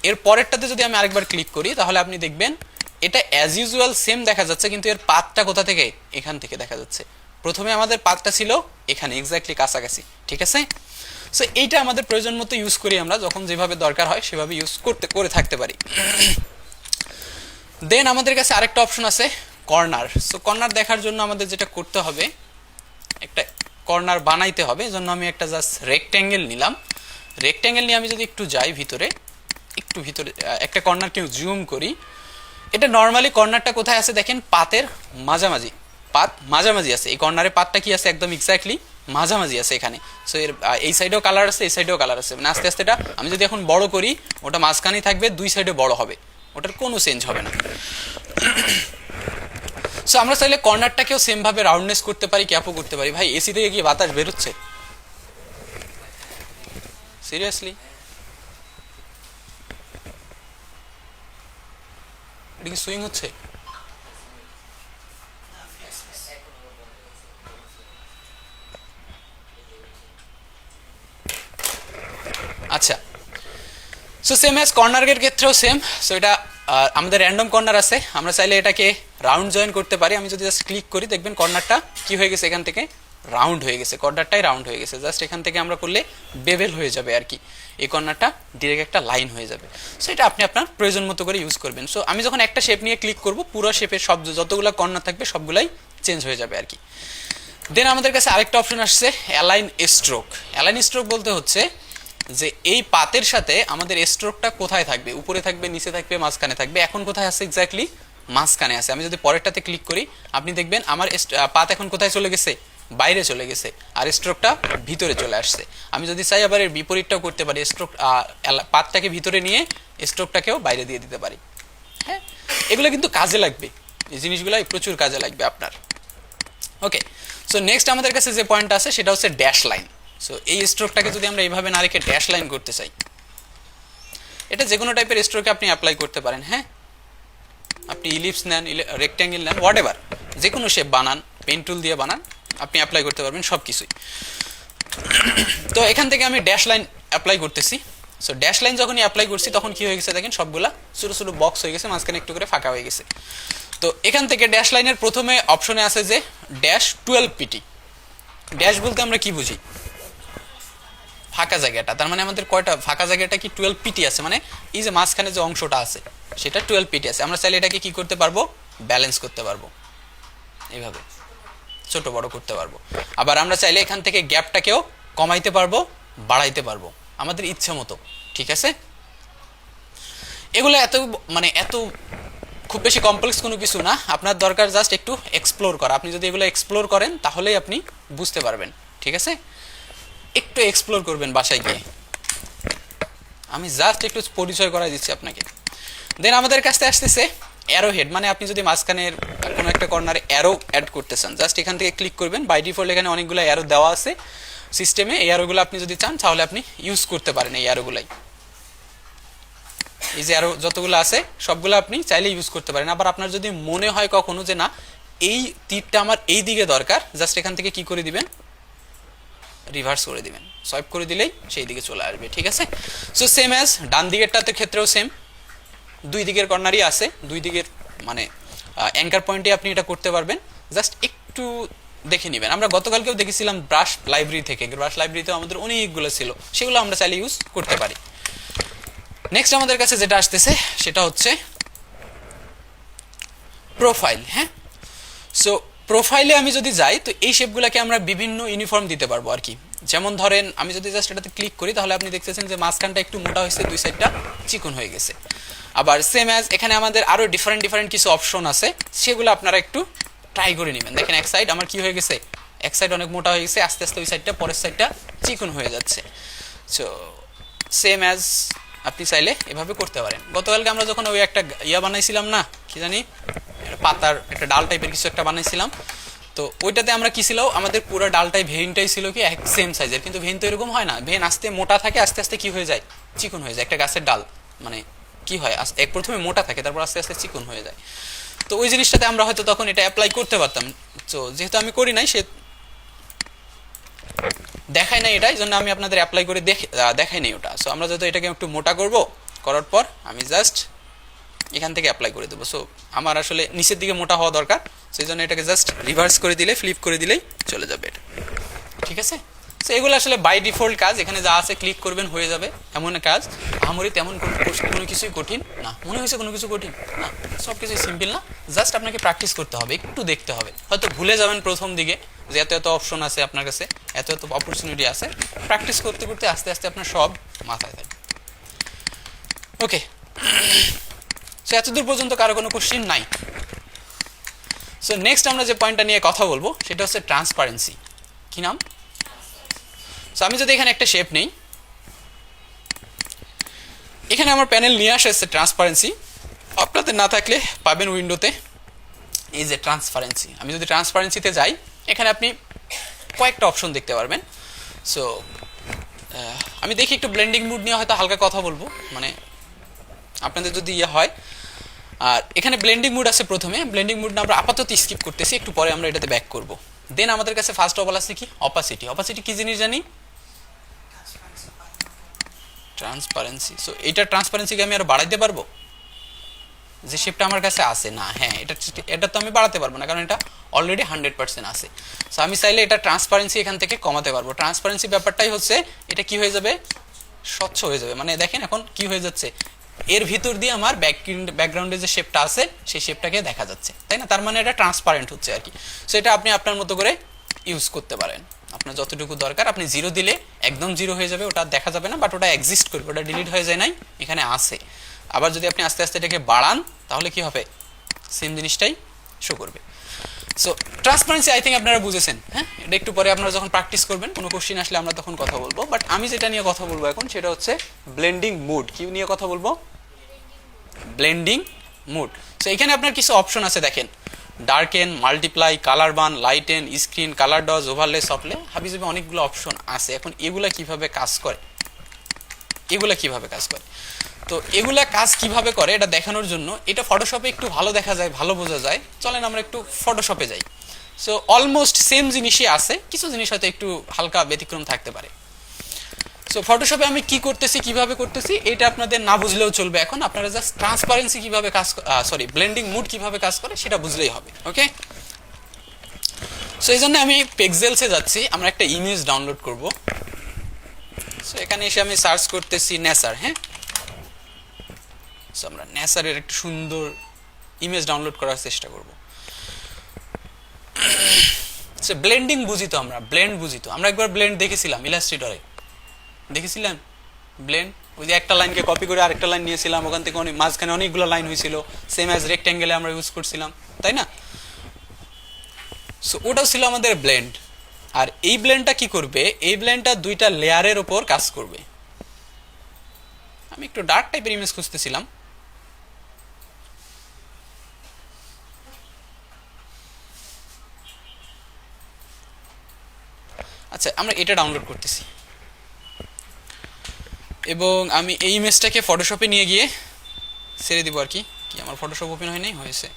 এর পরেরটাতে যদি আমি আরেকবার ক্লিক করি তাহলে আপনি দেখবেন এটা অ্যাজ ইউজুয়াল সেম দেখা যাচ্ছে, কিন্তু এর পাতটা কোথা থেকে, এখান থেকে দেখা যাচ্ছে। প্রথমে আমাদের পাতটা ছিল এখানে এক্স্যাক্টলি কাছাকাছি, ঠিক আছে। সো এইটা আমাদের প্রয়োজন মতো ইউজ করি আমরা, যখন যেভাবে দরকার হয় সেভাবে ইউজ করে থাকতে পারি। দেন আমাদের কাছে আরেকটা অপশন আছে কর্নার। সো কর্নার দেখার জন্য আমাদের যেটা করতে হবে, একটা কর্নার বানাইতে হবে। এজন্য আমি একটা জাস্ট রেক্ট্যাঙ্গেল নিলাম। রেক্ট্যাঙ্গেল নিয়ে আমি যদি একটু যাই ভিতরে, একটু ভিতরে একটা কর্নারকে জুম করি, এটা নর্মালি কর্নারটা কোথায় আছে দেখেন, পাতের মাঝামাঝি, পাত মাঝামাঝি আছে। এই কর্নারে পাতটা কি আছে, একদম এক্স্যাক্টলি মাঝামাঝি আছে এখানে। সো এর এই সাইডেও কালার আছে, এই সাইডেও কালার আছে, মানে আস্তে আস্তে এটা আমি যদি এখন বড় করি ওটা মাঝখানেই থাকবে, দুই সাইডে বড় হবে, ওটার কোনো চেঞ্জ হবে না। সো আমরা চাইলে কর্নারটাকেও সেম ভাবে রাউন্ডনেস করতে পারি, ক্যাপও করতে পারি। ভাই এসি থেকে কি বাতাস বেরোচ্ছে সিরিয়াসলি? এটা কি সুইং হচ্ছে? আচ্ছা, সো সেম অ্যাজ কর্নারের ক্ষেত্রেও সেম। সো এটা আমাদের র্যান্ডম কর্নার আছে, আমরা চাইলে এটাকে রাউন্ড জয়েন করতে পারি। আমি যদি জাস্ট ক্লিক করি দেখবেন কর্নারটা কি হয়ে গেছে, এখান থেকে রাউন্ড হয়ে গেছে, কর্নারটাই রাউন্ড হয়ে গেছে। জাস্ট এখান থেকে আমরা করলে বেভেল হয়ে যাবে আর কি, এই কর্নারটা ডিরেক্ট একটা লাইন হয়ে যাবে। সো এটা আপনি আপনার প্রয়োজন মতো করে ইউজ করবেন। সো আমি যখন একটা শেপ নিয়ে ক্লিক করব পুরো শেপের সব যতগুলো কর্নার থাকবে সবগুলাই চেঞ্জ হয়ে যাবে আর কি। দেন আমাদের কাছে আরেকটা অপশন আসছে অ্যালাইন স্ট্রোক। অ্যালাইন স্ট্রোক বলতে হচ্ছে যে এই পাতের সাথে আমাদের স্ট্রোকটা কোথায় থাকবে, উপরে থাকবে, নিচে থাকবে, মাঝখানে থাকবে। এখন কোথায় আছে, এক্স্যাক্টলি মাঝখানে আছে। আমি যদি পরেরটাতে ক্লিক করি আপনি দেখবেন আমার পাত এখন কোথায় চলে গেছে, বাইরে চলে গেছে, আর স্ট্রোকটা ভিতরে চলে আসছে। আমি যদি চাই আবার এর বিপরীতটাও করতে পারি, স্ট্রোক পাতটাকে ভিতরে নিয়ে স্ট্রোকটাকেও বাইরে দিয়ে দিতে পারি। হ্যাঁ, এগুলো কিন্তু কাজে লাগবে, এই জিনিসগুলো প্রচুর কাজে লাগবে আপনার। ওকে, সো নেক্সট আমাদের কাছে যে পয়েন্ট আছে সেটা হচ্ছে ড্যাশ লাইন। সো এই স্ট্রোকটাকে যদি আমরা এইভাবে না রেখে ড্যাশ লাইন করতে চাই, এটা যে কোনো টাইপের স্ট্রোকে আপনি অ্যাপ্লাই করতে পারেন। হ্যাঁ, আপনি ইলিপস নেন, রেক্ট্যাঙ্গেল নেন, হোয়াট এভার, যে কোনো শেপ বানান, পেন টুল দিয়ে বানান, আপনি অ্যাপ্লাই করতে পারবেন সব কিছুই। তো এখান থেকে আমি ড্যাশ লাইন অ্যাপ্লাই করতেছি। সো ড্যাশ লাইন যখনই অ্যাপ্লাই করছি তখন কি হয়ে গেছে দেখেন, সবগুলা ছোটো ছোটো বক্স হয়ে গেছে, মাঝখানে একটু করে ফাঁকা হয়ে গেছে। তো এখান থেকে ড্যাশ লাইনের প্রথমে অপশনে আছে যে ড্যাশ 12 পিটি। ড্যাশ বলতে আমরা কি বুঝি, ফাঁকা জায়গাটা, তার মানে আমাদের কয়টা ফাঁকা জায়গাটা কি 12 পিটি আছে, মানে এই যে মাঝখানে যে অংশটা আছে সেটা 12 পিটি আছে। আমরা চাইলে এটাকে কি করতে পারবো, ব্যালেন্স করতে পারবো, এইভাবে ছোট বড় করতে পারবো। আবার আমরা চাইলে এখান থেকে গ্যাপটাকেও কমাইতে পারবো, বাড়াইতে পারবো আমাদের ইচ্ছে মতো, ঠিক আছে। এগুলো এত খুব বেশি কমপ্লেক্স কোনো কিছু না, আপনার দরকার জাস্ট একটু এক্সপ্লোর করা। আপনি যদি এগুলো এক্সপ্লোর করেন তাহলেই আপনি বুঝতে পারবেন, ঠিক আছে। একটু এক্সপ্লোর করবেন বাসায় গিয়ে, আমি জাস্ট একটু পরিচয় করাই দিচ্ছি আপনাকে। দেন আমাদের কাছে আসতেছে অ্যারো হেড, মানে আপনি যদি মাঝখানের কোনো একটা কর্নারে অ্যারো অ্যাড করতে চান জাস্ট এখান থেকে ক্লিক করবেন। বাই ডিফল্ট এখানে অনেকগুলো অ্যারো দেওয়া আছে সিস্টেমে, এই অ্যারোগুলো আপনি যদি চান তাহলে আপনি ইউজ করতে পারেন এই অ্যারোগুলাই। এই যে আরও যতগুলো আছে সবগুলো আপনি চাইলে ইউজ করতে পারেন। আবার আপনার যদি মনে হয় কখনো যে না এই তীরটা আমার এই দিকে দরকার, জাস্ট এখান থেকে কি করে দিবেন, রিভার্স করে দিবেন, সোয়াইপ করে দিলেই সেই দিকে চলে আসবে। ঠিক আছে, সো সেম অ্যাজ ডান দিকেরটাতে ক্ষেত্রেও সেম, দুই দিকের কর্নারই আছে, দুই দিকের মানে অ্যাঙ্কার পয়েন্টে আপনি এটা করতে পারবেন। জাস্ট একটু দেখে নেবেন। আমরা গতকালকেও দেখেছিলাম ব্রাশ লাইব্রেরি থেকে, ব্রাশ লাইব্রেরিতেও আমাদের অনেকগুলো ছিল, সেগুলো আমরা চাইলে ইউজ করতে পারি। নেক্সট আমাদের কাছে যেটা আসতেছে সেটা হচ্ছে প্রোফাইল। হ্যাঁ, সো প্রোফাইলে আমি যদি যাই তো এই শেপগুলোকে আমরা বিভিন্ন ইউনিফর্ম দিতে পারবো আর কি। যেমন ধরেন আমি যদি জাস্ট এটাতে ক্লিক করি তাহলে আপনি দেখতেছেন যে মাঝখানটা একটু মোটা হয়েছে, দুই সাইডটা চিকন হয়ে গেছে। আবার সেম অ্যাজ এখানে আমাদের আরও ডিফারেন্ট কিছু অপশন আছে, সেগুলো আপনারা একটু ট্রাই করে নেবেন। দেখেন এক সাইড আমার কি হয়ে গেছে, এক সাইড অনেক মোটা হয়ে গেছে, আস্তে আস্তে ওই সাইডটা পরের সাইডটা চিকন হয়ে যাচ্ছে। সো সেম অ্যাজ আপনি চাইলে এভাবে করতে পারেন। গতকালকে আমরা যখন ওই একটা বানাইছিলাম না, কি জানি পাতার একটা ডাল টাইপের কিছু একটা বানাইছিলাম, তো ওইটাতে আমরা কি ছিল, আমাদের পুরো ডালটাই ভেইনটাই ছিল কি এক সেম সাইজের, কিন্তু ভেইন তো এরকম হয় না, ভেইন আস্তে মোটা থাকে, আস্তে আস্তে কি হয়ে যায়, চিকন হয়ে যায়। একটা গাছের ডাল মানে কি হয়, এক প্রথমে মোটা থাকে, তারপর আস্তে আস্তে চিকন হয়ে যায়। তো ওই জিনিসটাতে আমরা হয়তো তখন এটা অ্যাপ্লাই করতে পারতাম। তো যেহেতু আমি করি নাই, সে দেখাই নাই এটা, এই জন্য আমি আপনাদের অ্যাপ্লাই করে দেখাই নাই ওটা। সো আমরা যদি এটাকে একটু মোটা করব, করার পর আমি জাস্ট এখান থেকে অ্যাপ্লাই করে দেবো। সো আমার আসলে নিচের দিকে মোটা হওয়া দরকার, সেই জন্য এটাকে জাস্ট রিভার্স করে দিলে, ফ্লিপ করে দিলেই চলে যাবে এটা। ঠিক আছে, সো এগুলো আসলে বাই ডিফল্ট কাজ, এখানে যা আছে ক্লিক করবেন হয়ে যাবে এমন কাজ। আমারই তেমন কোনো কিছুই কঠিন না, মনে হয়েছে কোনো কিছু কঠিন না, সব কিছুই সিম্পল না, জাস্ট আপনাকে প্র্যাকটিস করতে হবে, একটু দেখতে হবে। হয়তো ভুলে যাবেন প্রথম দিকে যে এত এত অপশন আছে আপনার কাছে, এত এত অপরচুনিটি আছে, প্র্যাকটিস করতে করতে আস্তে আস্তে আপনার সব মাথায় থাকবে। ওকে, সো এতদূর পর্যন্ত কারো কোনো কোশ্চিন নাই। সো নেক্সট আমরা যে পয়েন্টটা নিয়ে কথা বলবো সেটা হচ্ছে ট্রান্সপারেন্সি। কি নাম? সো আমি যদি এখানে একটা শেপ নেই, এখানে আমার প্যানেল নিয়ে আসছে ট্রান্সপারেন্সি, আপনাদের না থাকলে পাবেন উইন্ডোতে এই যে ট্রান্সপারেন্সি। আমি যদি ট্রান্সপারেন্সিতে যাই, এখানে আপনি কয়েকটা অপশন দেখতে পারবেন। সো আমি দেখি একটু ব্লেন্ডিং মুড নিয়ে হয়তো হালকা কথা বলবো, মানে আপনাদের যদি ইয়ে হয়। আর এখানে ব্লেন্ডিং মুড আছে, প্রথমে ব্লেন্ডিং মুড আমরা আপাতত স্কিপ করতেছি, একটু পরে আমরা এটাতে ব্যাক করব। দেন আমাদের কাছে ফার্স্ট অফ অল আছে কি, অপাসিটি। অপাসিটি কি জিনিস জানি? ট্রান্সপারেন্সি। সো এইটা ট্রান্সপারেন্সিকে আমি আরো বাড়াইতে পারবো, যে শেপটা আমার কাছে আছে না, হ্যাঁ এটা তো আমি বাড়াতে পারবো না, কারণ এটা অলরেডি 100% আছে। সো আমি চাইলে এটা ট্রান্সপারেন্সি এখান থেকে কমাতে পারবো। ট্রান্সপারেন্সি ব্যাপারটাই হচ্ছে এটা কি হয়ে যাবে, স্বচ্ছ হয়ে যাবে। মানে দেখেন এখন কি হয়ে যাচ্ছে, এর ভিতর দিয়ে আমার ব্যাকগ্রাউন্ডে যে শেপটা আছে সেই শেপটাকে দেখা যাচ্ছে, তাই না? তার মানে এটা ট্রান্সপারেন্ট হচ্ছে আর কি। সো এটা আপনি আপনার মতো করে ইউজ করতে পারেন, আপনার যতটুকু দরকার। আপনি জিরো দিলে একদম জিরো হয়ে যাবে, ওটা দেখা যাবে না, বাট ওটা এক্সিস্ট করবে, ওটা ডিলিট হয়ে যায় নাই, এখানে আছে। আবার যদি আপনি আস্তে আস্তে এটাকে বাড়ান তাহলে কি হবে, সেম জিনিসটাই শো করবে। সো ট্রান্সপারেন্সি আই থিঙ্ক আপনারা বুঝেছেন। হ্যাঁ, এটা একটু পরে আপনারা যখন প্র্যাকটিস করবেন, কোনো কোশ্চিন আসলে আমরা তখন কথা বলবো। বাট আমি যেটা নিয়ে কথা বলবো এখন সেটা হচ্ছে ব্লেন্ডিং মুড। কি নিয়ে কথা বলবো? Blending mood. সো এখানে আপনার কিছু অপশন আছে, দেখেন darken, multiply, colour burn, lighten, screen, colour dodge, overlay, soft light, হাবিজাবি অনেকগুলো অপশন আছে। এখন এগুলা কিভাবে কাজ করে, তো এগুলা কাজ কিভাবে করে এটা দেখানোর জন্য, এটা ফটোশপে একটু ভালো দেখা যায়, ভালো বোঝা যায়। চলেন আমরা একটু ফটোশপে যাই। সো অলমোস্ট সেম জিনিসই আছে, কিছু জিনিস হয়তো একটু হালকা ব্যতিক্রম থাকতে পারে। সো ফটোশপে আমি কি করতেছি, কিভাবে করতেছি, এটা আপনাদের না বুঝলেও চলবে। এখন আপনারা জাস্ট ট্রান্সপারেন্সি কিভাবে কাজ, ব্লেন্ডিং মুড কিভাবে কাজ করে সেটা বুঝলেই হবে। ওকে, সো এই জন্য আমি পিক্সেলসে যাচ্ছি, আমরা একটা ইমেজ ডাউনলোড করব। সো এখানে এসে আমি সার্চ করতেছি নেচার। হ্যাঁ, সো আমরা নেচারের একটা সুন্দর ইমেজ ডাউনলোড করার চেষ্টা করব। সো ব্লেন্ডিং বুঝি তো, আমরা ব্লেন্ড বুঝি তো, আমরা একবার ব্লেন্ড দেখেছিলাম ইলাস্ট্রেটরে, দেখেছিলেন ব্লেন্ড? ওই যে একটা লাইনকে কপি করে আরেকটা লাইন নিয়েছিলাম, ওখান থেকে মাঝখানে অনেকগুলো লাইন হয়েছিল, সেম অ্যাজ রেক্ট্যাঙ্গেলে আমরা ইউজ করছিলাম, তাই না? সো ওটাও ছিল আমাদের ব্লেন্ড। আর এই ব্লেন্ডটা কি করবে, এই ব্লেন্ডটা দুইটা লেয়ারের ওপর কাজ করবে। আমি একটু ডার্ক টাইপের ইমেজ খুঁজতেছিলাম। আচ্ছা, আমরা এটা ডাউনলোড করতেছি এবং আমি এই ইমেজটাকে ফটোশপে নিয়ে গিয়ে ছেড়ে দিব আর কি আমার ফটোশপ ওপেন হয় নাই, হয়েছে।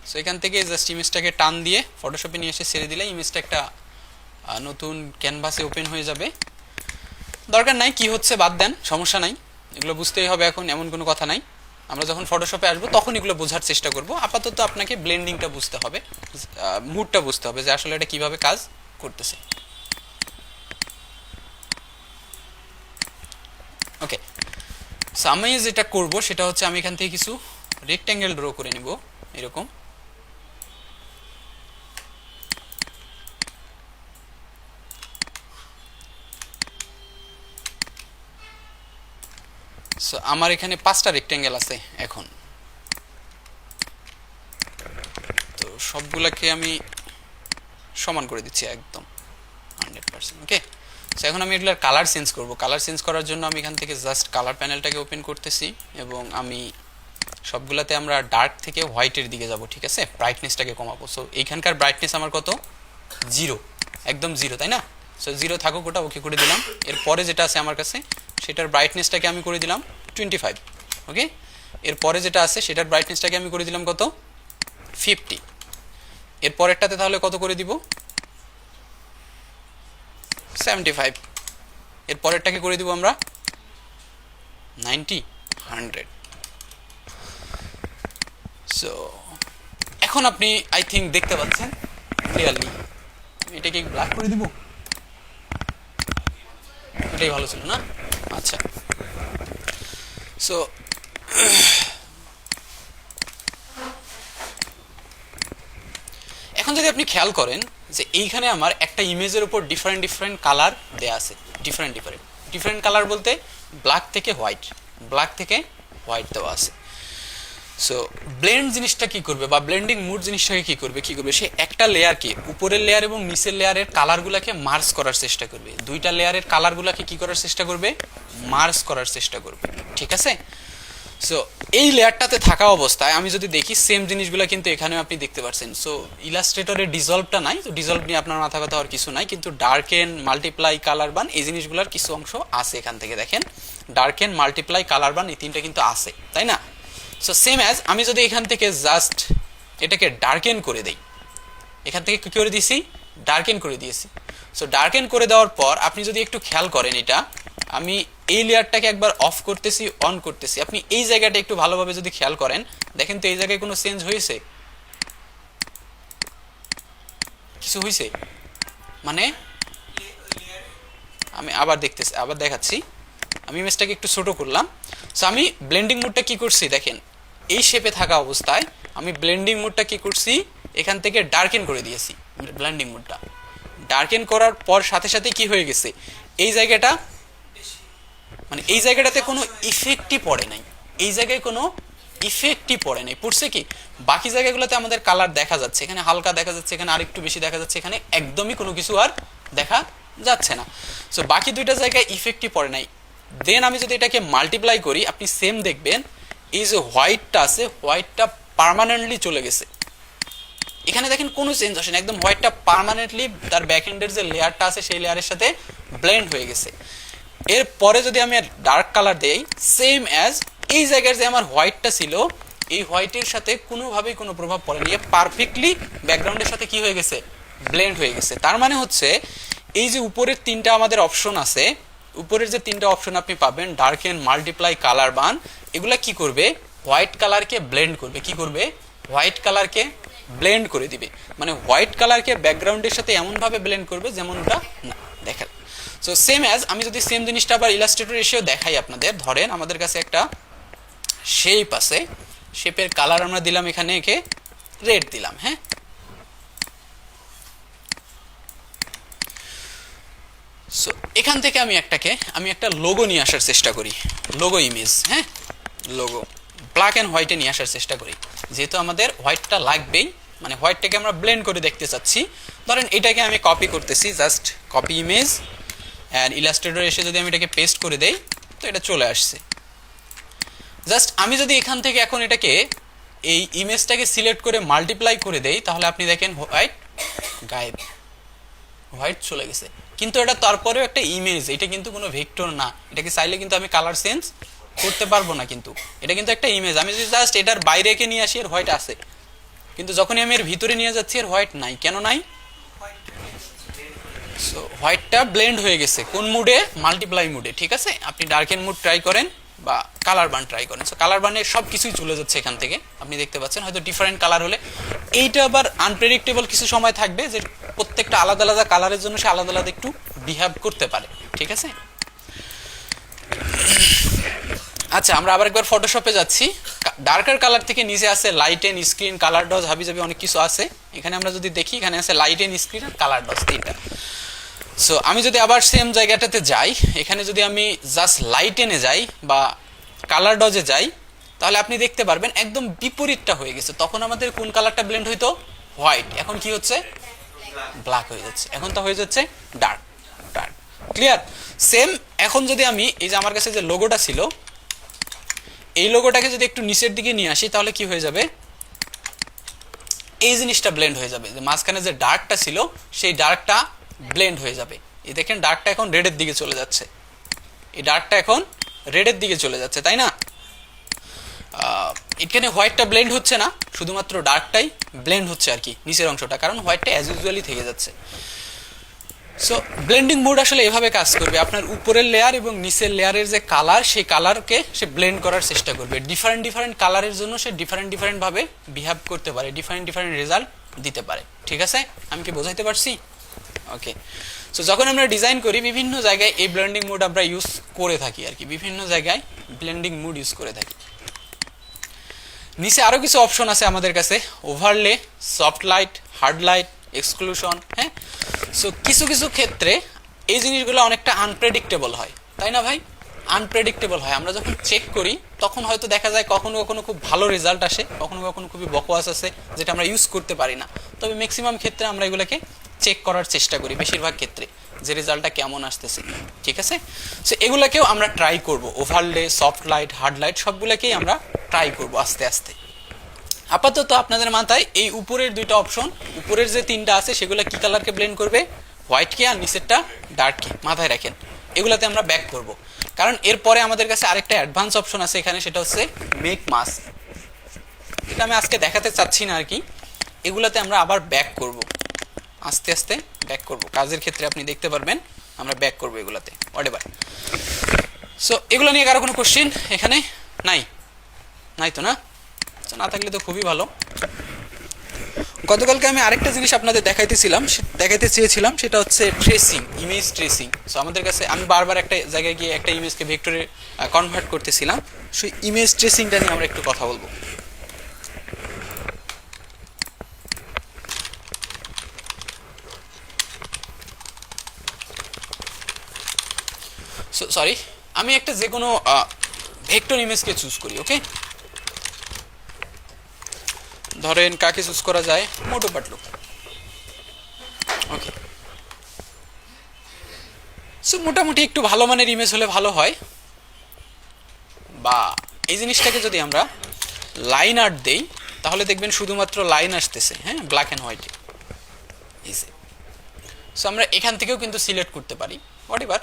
সো এখান থেকে জাস্ট ইমেজটাকে টান দিয়ে ফটোশপে নিয়ে এসে ছেড়ে দিলে ইমেজটা একটা নতুন ক্যানভাসে ওপেন হয়ে যাবে। দরকার নাই কি হচ্ছে বাদ দেন, সমস্যা নাই, এগুলো বুঝতেই হবে এখন, এমন কোনো কথা নাই। আমরা যখন ফটোশপে আসবো তখন এগুলো বোঝার চেষ্টা করব। আপাতত আপনাকে ব্লেন্ডিংটা বুঝতে হবে, মুডটা বুঝতে হবে যে আসলে এটা কিভাবে কাজ করতেছে। ওকে, সো আমি যেটা করব সেটা হচ্ছে আমি এখান থেকে কিছু রেক্ট্যাঙ্গেল ড্র করে নিব এরকম। সো আমার এখানে 5টা রেক্ট্যাঙ্গেল আছে এখন, তো সবগুলাকে আমি সমান করে দিচ্ছি একদম 100%। ওকে, সো এখন আমি এগুলার কালার চেঞ্জ করব। কালার চেঞ্জ করার জন্য আমি এখান থেকে জাস্ট কালার প্যানেলটাকে ওপেন করতেছি এবং আমি সবগুলাতে আমরা ডার্ক থেকে হোয়াইটের দিকে যাব, ঠিক আছে, ব্রাইটনেসটাকে কমাবো। সো এইখানকার ব্রাইটনেস আমার কত, 0, একদম 0, তাই না? সো 0 থাকুক, ওটা ওকে করে দিলাম। এরপরে যেটা আছে আমার কাছে সেটার ব্রাইটনেসটাকে আমি করে দিলাম 25। ওকে, এরপরে যেটা আছে সেটার ব্রাইটনেসটাকে আমি করে দিলাম কত, 50। এরপরেরটাতে তাহলে কত করে দিব, 75। এরপরেরটাকে করে দিব আমরা 90, 100। সো এখন আপনি আই থিঙ্ক দেখতে পাচ্ছেন ক্লিয়ারলি। এটাকে ব্ল্যাক করে দিব, এটাই ভালো ছিল না? আচ্ছা, সো এখন যদি আপনি খেয়াল করেন যে এইখানে আমার একটা ইমেজের উপর ডিফারেন্ট ডিফারেন্ট কালার দেয়া আছে, ডিফারেন্ট কালার বলতে ব্ল্যাক থেকে হোয়াইট দেওয়া আছে। সো ব্লেন্ড জিনিসটা কি করবে, বা ব্লেন্ডিং মুড জিনিসটাকে কি করবে, সে একটা লেয়ারকে, উপরের লেয়ার এবং নিচের লেয়ারের কালারগুলোকে মার্জ করার চেষ্টা করবে। দুইটা লেয়ারের কালারগুলোকে কি করার চেষ্টা করবে, মার্জ করার চেষ্টা করবে, ঠিক আছে? সো এই লেয়ারটাতে থাকা অবস্থায় আমি যদি দেখি সেম জিনিসগুলো কিন্তু এখানেও আপনি দেখতে পাচ্ছেন। সো ইলাস্ট্রেটরের ডিজলভটা নাই, তো ডিজলভ নিয়ে আপনার মাথা কথা হওয়ার কিছু নাই, কিন্তু ডার্কেন, মাল্টিপ্লাই, কালার বান এই জিনিসগুলোর কিছু অংশ আছে এখান থেকে। দেখেন ডার্কেন, মাল্টিপ্লাই, কালার বান এই তিনটা কিন্তু আছে, তাই না? সো সেম অ্যাজ আমি যদি এখান থেকে জাস্ট এটাকে ডার্কেন করে দেই, এখান থেকে কি করে দিয়েছি, ডার্কেন করে দিয়েছি। সো ডার্কেন করে দেওয়ার পর আপনি যদি একটু খেয়াল করেন, এটা আমি এই লেয়ারটাকে একবার অফ করতেছি, অন করতেছি, আপনি এই জায়গাটা একটু ভালোভাবে যদি খেয়াল করেন, দেখেন তো এই জায়গায় কোনো চেঞ্জ হয়েছে, কিছু হয়েছে? মানে আমি আবার দেখাচ্ছি। আমি ইমেজটাকে একটু ছোট করলাম। সো আমি ব্লেন্ডিং মোডটা কি করছি, দেখেন এই শেপে থাকা অবস্থায় আমি ব্লেন্ডিং মোডটা কি করছি, এখান থেকে ডার্কেন করে দিয়েছি। ব্লেন্ডিং মোডটা ডার্কেন করার পর সাথে সাথে কি হয়ে গেছে, এই জায়গাটা, মানে এই জায়গাটাতে কোনো ইফেক্টই পড়ে নাই, এই জায়গায় কোনো ইফেক্টই পড়ে নাই। পড়ছে কি, বাকি জায়গাগুলোতে আমাদের কালার দেখা যাচ্ছে, এখানে হালকা দেখা যাচ্ছে, এখানে আরেকটু বেশি দেখা যাচ্ছে, এখানে একদমই কোনো কিছু আর দেখা যাচ্ছে না। সো বাকি দুইটা জায়গায় ইফেক্টই পড়ে নাই। দেন আমি যদি এটাকে মাল্টিপ্লাই করি, আপনি সেম দেখবেন এই যে হোয়াইটটা আছে, হোয়াইটটা পার্মানেন্টলি চলে গেছে। এখানে দেখেন কোনো চেঞ্জ আসে না, একদম হোয়াইটটা পার্মানেন্টলি তার ব্যাকএন্ডের যে লেয়ারটা আছে সেই লেয়ারের সাথে ব্লেন্ড হয়ে গেছে। এরপরে যদি আমি ডার্ক কালার দেই, সেম অ্যাজ এই জায়গায় যে আমার হোয়াইটটা ছিল, এই হোয়াইটের সাথে কোনোভাবেই কোনো প্রভাব পড়েনি, পারফেক্টলি ব্যাকগ্রাউন্ডের সাথে কি হয়ে গেছে, ব্লেন্ড হয়ে গেছে। তার মানে হচ্ছে এই যে উপরের তিনটা আমাদের অপশন আছে, উপরের যে তিনটা অপশন আপনি পাবেন, ডার্কেন, মাল্টিপ্লাই, কালার বান, এগুলা কি করবে, হোয়াইট কালারকে ব্লেন্ড করবে। কি করবে, হোয়াইট কালারকে ব্লেন্ড করে দিবে, মানে হোয়াইট কালারকে ব্যাকগ্রাউন্ডের সাথে এমনভাবে ব্লেন্ড করবে যেমন ওটা না দেখা। সো সেম অ্যাজ আমি যদি সেম জিনিসটা আবার ইলাস্ট্রেটর এসেও দেখাই আপনাদের, ধরেন আমাদের কাছে একটা শেপ আছে, শেপের কালার আমরা দিলাম এখানে, একে রেড দিলাম, হ্যাঁ। সো এখান থেকে আমি একটা লোগো নিয়ে আসার চেষ্টা করি, লোগো ইমেজ, হ্যাঁ, লোগো ব্ল্যাক অ্যান্ড হোয়াইটে নিয়ে আসার চেষ্টা করি, যেহেতু আমাদের হোয়াইটটা লাগবেই, মানে হোয়াইটটাকে আমরা ব্লেন্ড করে দেখতে চাচ্ছি। ধরেন এটাকে আমি কপি করতেছি, just copy image, and Illustrator এসে যদি আমি এটাকে পেস্ট করে দেই, তো এটা চলে আসছে। জাস্ট আমি যদি এখান থেকে এখন এটাকে, এই ইমেজটাকে সিলেক্ট করে মাল্টিপ্লাই করে দেই, তাহলে আপনি দেখেন হোয়াইট গায়েব, হোয়াইট চলে গেছে। কিন্তু এটা তারপরেও একটা ইমেজ, এটা কিন্তু কোনো ভেক্টর না, এটাকে চাইলে কিন্তু আমি কালার চেঞ্জ করতে পারবো না, কিন্তু এটা কিন্তু একটা ইমেজ। আমি যদি জাস্ট এটার বাইরে রেখে নিয়ে আসি এর হোয়াইট আছে, কিন্তু যখনই আমি এর ভিতরে নিয়ে যাচ্ছি এর হোয়াইট নাই। কেন নাই? সো হোয়াইটটা ব্লেন্ড হয়ে গেছে কোন মুডে? মাল্টিপ্লাই মুডে। ঠিক আছে, আপনি ডার্কেন মুড ট্রাই করেন বা কালার বার্ন ট্রাই করেন। সো কালার বার্নে সব কিছুই চলে যাচ্ছে এখান থেকে, আপনি দেখতে পাচ্ছেন। হয়তো ডিফারেন্ট কালার হলে এইটা আবার আনপ্রেডিক্টেবল কিছু সময় থাকবে, যে প্রত্যেকটা আলাদা আলাদা কালারের জন্য সে আলাদা আলাদা একটু বিহেভ করতে পারে। ঠিক আছে, আচ্ছা আমরা আবার একবার ফটোশপে যাচ্ছি। ডার্কার কালার থেকে নিচে আছে light and screen, colour dodge, হাবি জাবি অনেক কিছু আছে। এখানে আমরা যদি দেখি এখানে আছে light and screen R colour dodge, তিনটা। সো আমি যদি আবার সেম জায়গাটাতে যাই, এখানে যদি আমি জাস্ট লাইট এনে যাই বা কালার ডজে যাই, তাহলে আপনি দেখতে পারবেন একদম বিপরীতটা হয়ে গেছে। তখন আমাদের কোন কালারটা ব্লেন্ড হইতো? হোয়াইট। এখন কি হচ্ছে? ব্ল্যাক হয়ে যাচ্ছে। এখন তো হয়ে যাচ্ছে ডার্ক। Dark, clear? সেম এখন যদি আমি এই যে আমার কাছে যে লোগোটা ছিল, এই লোগোটাকে যদি একটু নিচের দিকে নিয়ে আসি, তাহলে কি হয়ে যাবে? এই জিনিসটা ব্লেন্ড হয়ে যাবে, যে মাঝখানে যে ডার্কটা ছিল সেই ডার্কটা ব্লেন্ড হয়ে যাবে। এই দেখেন ডার্কটা এখন রেডের দিকে চলে যাচ্ছে, এই ডার্কটা এখন রেডের দিকে চলে যাচ্ছে, তাই না? এখানে হোয়াইটটা ব্লেন্ড হচ্ছে না, শুধুমাত্র ডার্কটাই ব্লেন্ড হচ্ছে আর কি, নিচের অংশটা, কারণ হোয়াইটটা অ্যাজ ইউজুয়ালি থেকে যাচ্ছে। সো ব্লেন্ডিং মোড আসলে এভাবে কাজ করবে, আপনার উপরের লেয়ার এবং নিচের লেয়ারের যে কালার, সেই কালারকে সে ব্লেন্ড করার চেষ্টা করবে। ডিফারেন্ট ডিফারেন্ট কালারের জন্য সে ডিফারেন্ট ডিফারেন্ট ভাবে বিহেভ করতে পারে, ডিফারেন্ট ডিফারেন্ট রেজাল্ট দিতে পারে। ঠিক আছে, আমি কি বোঝাইতে পারছি? ওকে। সো যখন আমরা ডিজাইন করি বিভিন্ন জায়গায় এই ব্লেন্ডিং মোড আমরা ইউজ করে থাকি আর কি, বিভিন্ন জায়গায় ব্লেন্ডিং মোড ইউজ করে থাকি। নিচে আরো কিছু অপশন আছে আমাদের কাছে, overlay, soft light, hard light, exclusion. হ্যাঁ, সো কিছু কিছু ক্ষেত্রে এই জিনিসগুলো অনেকটা আনপ্রেডিক্টেবল হয়, তাই না ভাই? আনপ্রেডিক্টেবল হয়। আমরা যখন চেক করি তখন হয়তো দেখা যায় কখনো কখনো খুব ভালো রেজাল্ট আসে, কখনো কখনো খুবই বকওয়াস আছে যেটা আমরা ইউজ করতে পারি না। তবে ম্যাক্সিমাম ক্ষেত্রে আমরা এগুলোকে চেক করার চেষ্টা করি, বেশিরভাগ ক্ষেত্রে যে রেজাল্টটা কেমন আসতেছে। ঠিক আছে, সো এগুলোকেও আমরা ট্রাই করব, overlay, soft light, hard light সবগুলোকেই আমরা ট্রাই করব আস্তে আস্তে। আপাতত আপনাদের মাথায় এই উপরের দুইটা অপশন, উপরের যে তিনটা আছে সেগুলো কি কালারকে ব্লেন্ড করবে? হোয়াইটকে, আর নিচেরটা ডার্ককে। মাথায় রাখেন, এগুলাতে আমরা ব্যাক করব, কারণ এরপরে আমাদের কাছে আরেকটা অ্যাডভান্স অপশন আছে এখানে, সেটা হচ্ছে মেক মাস্ক। এটা আমি আজকে দেখাতে চাচ্ছি না আর কি, এগুলাতে আমরা আবার ব্যাক করব, আস্তে আস্তে ব্যাক করব। কাজের ক্ষেত্রে আপনি দেখতে পারবেন আমরা ব্যাক করব এগুলাতে, হোয়াটএভার। সো এগুলো নিয়ে কারো কোনো কোশ্চেন এখানে নাই? নাই তো না? না থাকলে তো খুবই ভালো। গতকালকে আমি আরেকটা জিনিস আপনাদের দেখাইতে চেয়েছিলাম, সেটা হচ্ছে ট্রেসিং, ইমেজ ট্রেসিং। সো আমাদের কাছে আমি বারবার একটা জায়গায় গিয়ে একটা ইমেজকে ভেক্টরে কনভার্ট করতেছিলাম, সেই ইমেজ ট্রেসিংটা নিয়ে আমরা একটু কথা বলবো। সো সরি, আমি একটা যে কোনো ভেক্টর ইমেজকে চুজ করি। ওকে, ধরেন কাকে চুজ করা যায়? মোটু পাতলু। ওকে, সো মোটামুটি একটু ভালো মানের ইমেজ হলে ভালো হয়। বা এই জিনিসটাকে যদি আমরা লাইন আর্ট দেই, তাহলে দেখবেন শুধুমাত্র লাইন আসতেছে, হ্যাঁ, ব্ল্যাক অ্যান্ড হোয়াইটে। সো আমরা এখান থেকেও কিন্তু সিলেক্ট করতে পারি, হোয়াটএভার।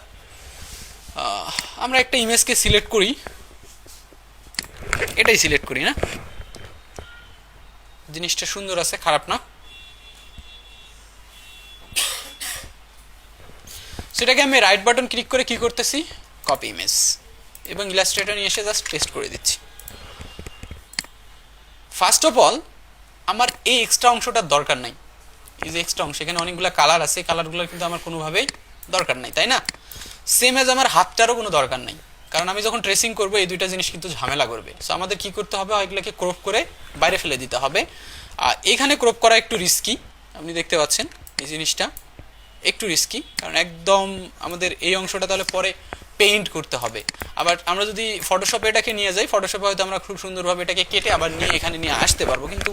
আমরা একটা ইমেজকে সিলেক্ট করি, এটাই সিলেক্ট করি না? জিনিসটা সুন্দর আছে, খারাপ না। সেটাকে আমি রাইট বাটন ক্লিক করে কি করতেছি? কপি ইমেজ, এবং ইলাস্ট্রেটর নিয়ে এসে জাস্ট পেস্ট করে দিচ্ছি। ফার্স্ট অফ অল আমার এই এক্সট্রা অংশটার দরকার নাই। এই যে এক্সট্রা অংশ, এখানে অনেকগুলো কালার আছে, কালারগুলো কিন্তু আমার কোনোভাবেই দরকার নাই, তাই না? সেম এজ আমার হাতটারও কোনো দরকার নাই, কারণ আমি যখন ট্রেসিং করবো এই দুইটা জিনিস কিন্তু ঝামেলা করবে। সো আমাদের কি করতে হবে? এগুলোকে ক্রপ করে বাইরে ফেলে দিতে হবে। আর এখানে ক্রপ করা একটু রিস্কি, আপনি দেখতে পাচ্ছেন এই জিনিসটা একটু রিস্কি, কারণ একদম আমাদের এই অংশটা তাহলে পরে পেইন্ট করতে হবে। আবার আমরা যদি ফটোশপে এটাকে নিয়ে যাই, ফটোশপে হয়তো আমরা খুব সুন্দরভাবে এটাকে কেটে আবার নিয়ে এখানে নিয়ে আসতে পারবো, কিন্তু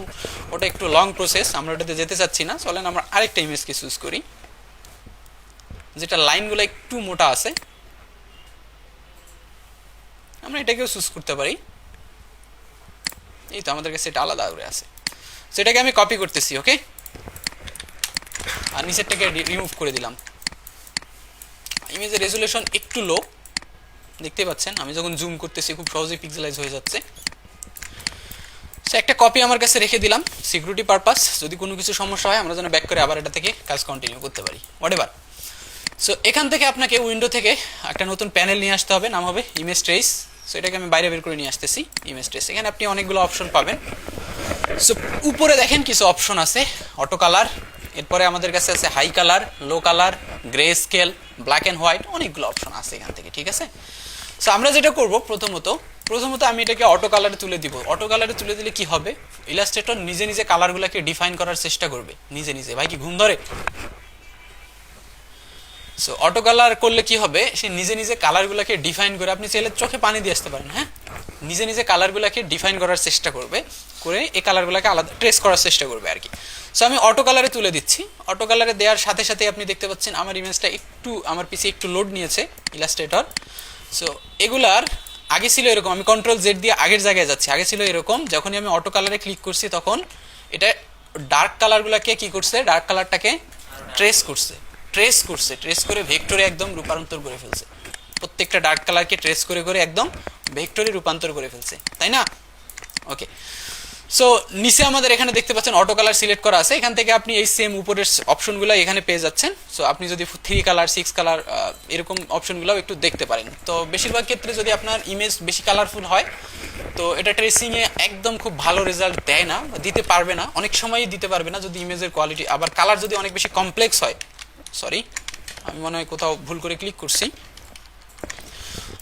ওটা একটু লং প্রসেস, আমরা ওটাতে যেতে চাচ্ছি না। চলেন আমরা আরেকটা ইমেজকে চুজ করি যেটা লাইনগুলো একটু মোটা আছে, আমরা এটাকেও চুজ করতে পারি। এই তো আমাদের কাছে এটা আলাদা করে আছে, সেটাকে আমি কপি করতেছি। ওকে, আর নিচেরটাকে রিমুভ করে দিলাম। ইমেজের রেজুলেশন একটু লো, দেখতে পাচ্ছেন আমি যখন জুম করতেছি খুব সহজেই পিক্সেলাইজ হয়ে যাচ্ছে। সো একটা কপি আমার কাছে রেখে দিলাম সিকিউরিটি পারপাস, যদি কোনো কিছু সমস্যা হয় আমরা যেন ব্যাক করে আবার এটা থেকে কাজ কন্টিনিউ করতে পারি হোয়াটএভার। সো এখান থেকে আপনাকে উইন্ডো থেকে একটা নতুন প্যানেল নিয়ে আসতে হবে, নাম হবে ইমেজ ট্রেস। সো এটাকে আমি বাইরে বের করে নিয়ে আসতেছি ইমেজ ট্রেস। এখানে আপনি অনেকগুলো অপশন পাবেন। সো উপরে দেখেন কিছু অপশন আছে, অটো কালার, এরপরে আমাদের কাছে আছে high colour, low colour, greyscale, black and white, অনেকগুলো অপশন আছে এখান থেকে, ঠিক আছে। সো আমরা যেটা করব প্রথমত আমি এটাকে অটো কালারে তুলে দিব। অটো কালারে তুলে দিলে কি হবে, ইলাস্ট্রেটর নিজে নিজে কালারগুলোকে ডিফাইন করার চেষ্টা করবে নিজে নিজে। ভাই কি ঘুম ধরে? সো অটো কালার করলে কি হবে, সে নিজে নিজে কালারগুলোকে ডিফাইন করে, আপনি চাইলে চোখে পানি দিয়ে আসতে পারেন, হ্যাঁ, নিজে নিজে কালারগুলোকে ডিফাইন করার চেষ্টা করবে, করে এই কালারগুলোকে আলাদা ট্রেস করার চেষ্টা করবে আর কি। সো আমি অটো কালারে তুলে দিচ্ছি। অটো কালারে দেওয়ার সাথে সাথে আপনি দেখতে পাচ্ছেন আমার ইমেজটা একটু আমার পিছিয়ে একটু লোড নিয়েছে ইলাস্ট্রেটর। সো এগুলার আগে ছিল এরকম, আমি কন্ট্রোল জেড দিয়ে আগের জায়গায় যাচ্ছি, আগে ছিল এরকম, যখনই আমি অটো কালারে ক্লিক করছি তখন এটা ডার্ক কালারগুলোকে কি করছে, ডার্ক কালারটাকে ট্রেস করে ভেক্টরে একদম রূপান্তর করে ফেলছে। প্রত্যেকটা ডার্ক কালারকে ট্রেস করে করে একদম ভেক্টরে রূপান্তর করে ফেলছে, তাই না? ওকে, সো নিচে আমাদের এখানে দেখতে পাচ্ছেন অটো কালার সিলেক্ট করা আছে। এখান থেকে আপনি এই সেম উপরের অপশনগুলো এখানে পেয়ে যাচ্ছেন। সো আপনি যদি 3 কালার 6 কালার এরকম অপশনগুলো একটু দেখতে পারেন। তো বেশিরভাগ ক্ষেত্রে যদি আপনার ইমেজ বেশি কালারফুল হয় তো এটা ট্রেসিংয়ে একদম খুব ভালো রেজাল্ট দেয় না, দিতে পারবে না, অনেক সময়ই দিতে পারবে না যদি ইমেজের কোয়ালিটি, আবার কালার যদি অনেক বেশি কমপ্লেক্স হয়, সরি আমি মনে হয় কোথাও ভুল করে ক্লিক করছি,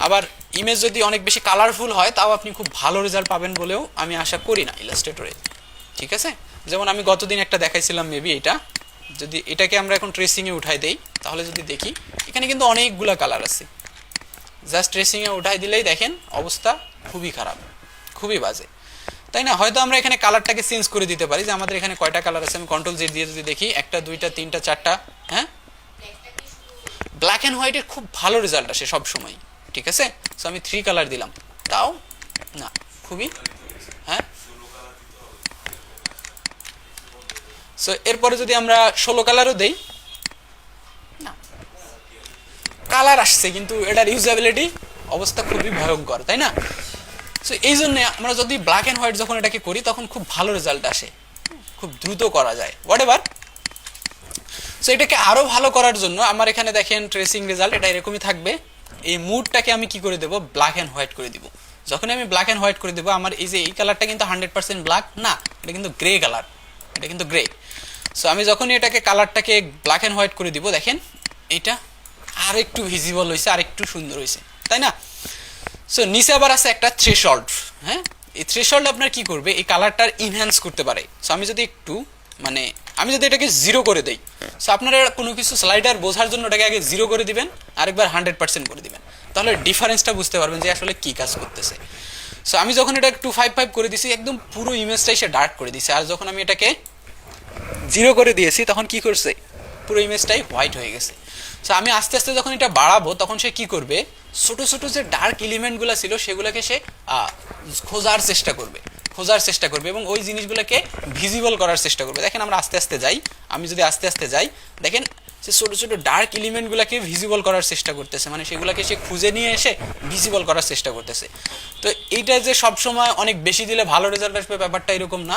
আবার ইমেজ যদি অনেক বেশি কালারফুল হয় তাও আপনি খুব ভালো রেজাল্ট পাবেন বলেও আমি আশা করি না ইলাস্ট্রেটরে, ঠিক আছে। যেমন আমি গতদিন একটা দেখাইছিলাম মেবি, এটা যদি এটাকে আমরা এখন ট্রেসিংয়ে উঠাই দেই তাহলে যদি দেখি এখানে কিন্তু অনেকগুলা কালার আছে, জাস্ট ট্রেসিংয়ে উঠাই দিলেই দেখেন অবস্থা খুবই খারাপ, খুবই বাজে, তাই না? হয়তো আমরা এখানে কালারটাকে চেঞ্জ করে দিতে পারি, যে আমাদের এখানে কয়টা কালার আছে, আমি কন্ট্রোল জেড দিয়ে যদি দেখি 1টা 2টা 3টা 4টা, হ্যাঁ, ব্ল্যাক অ্যান্ড হোয়াইটের খুব ভালো রেজাল্ট আসে সব সময়, ঠিক আছে। সো আমি 3 কালার দিলাম, তাও না, খুবই, হ্যাঁ। সো এরপরে যদি আমরা 16 কালারও দেই, না, কালার আসছে কিন্তু এটার ইউজেবিলিটি অবস্থা খুবই ভয়ঙ্কর, তাই না? সো এই জন্য আমরা যদি ব্ল্যাক অ্যান্ড হোয়াইট যখন এটাকে করি তখন খুব ভালো রেজাল্ট আসে, খুব দ্রুত করা যায় হোয়াটএভার। সো এটাকে আরো ভালো করার জন্য আমার এখানে দেখেন ট্রেসিং রেজাল্ট এটা এরকমই থাকবে। এই মুডটাকে আমি কি করে দেব, ব্ল্যাক অ্যান্ড হোয়াইট করে দিব। যখন আমি ব্ল্যাক অ্যান্ড হোয়াইট করে দেবো, আমার এই যে এই কালারটা কিন্তু 100% ব্ল্যাক না, এটা কিন্তু গ্রে কালার, এটা কিন্তু গ্রে। সো আমি যখনই এটাকে কালারটাকে ব্ল্যাক অ্যান্ড হোয়াইট করে দিব, দেখেন এটা আর একটু ভিজিবল হয়েছে, আর একটু সুন্দর হয়েছে, তাই না? সো নিচে আবার আছে একটা থ্রেশহোল্ড, হ্যাঁ, এই থ্রেশহোল্ড আপনার কি করবে, এই কালারটার ইনহ্যান্স করতে পারে। সো আমি যদি একটু আমি যদি এটাকে 0 করে দেই, সো আপনারা কোনো কিছু স্লাইডার বোঝার জন্য এটাকে আগে 0 করে দিবেন, আরেকবার 100% করে দিবেন, তাহলে ডিফারেন্সটা বুঝতে পারবেন যে আসলে কি কাজ করতেছে। সো আমি যখন এটা 255 করে দিছি, একদম পুরো ইমেজটাই সে ডার্ক করে দিছে, আর যখন আমি এটাকে 0 করে দিয়েছি তখন কি করছে, পুরো ইমেজটাই হোয়াইট হয়ে গেছে। সো আমি আস্তে আস্তে যখন এটা বাড়াবো তখন সে কি করবে, ছোট ছোট যে ডার্ক এলিমেন্টগুলো ছিল সেগুলোকে সে খোঁজার চেষ্টা করবে এবং ওই জিনিসগুলোকে ভিজিবল করার চেষ্টা করবে। দেখেন আমরা আস্তে আস্তে যাই, আমি যদি আস্তে আস্তে যাই, দেখেন সে ছোট ছোট ডার্ক এলিমেন্টগুলোকে ভিজিবল করার চেষ্টা করতেছে, মানে সেগুলোকে সে খুঁজে নিয়ে এসে ভিজিবল করার চেষ্টা করতেছে। তো এইটা যে সবসময় অনেক বেশি দিলে ভালো রেজাল্ট আসবে ব্যাপারটা এরকম না।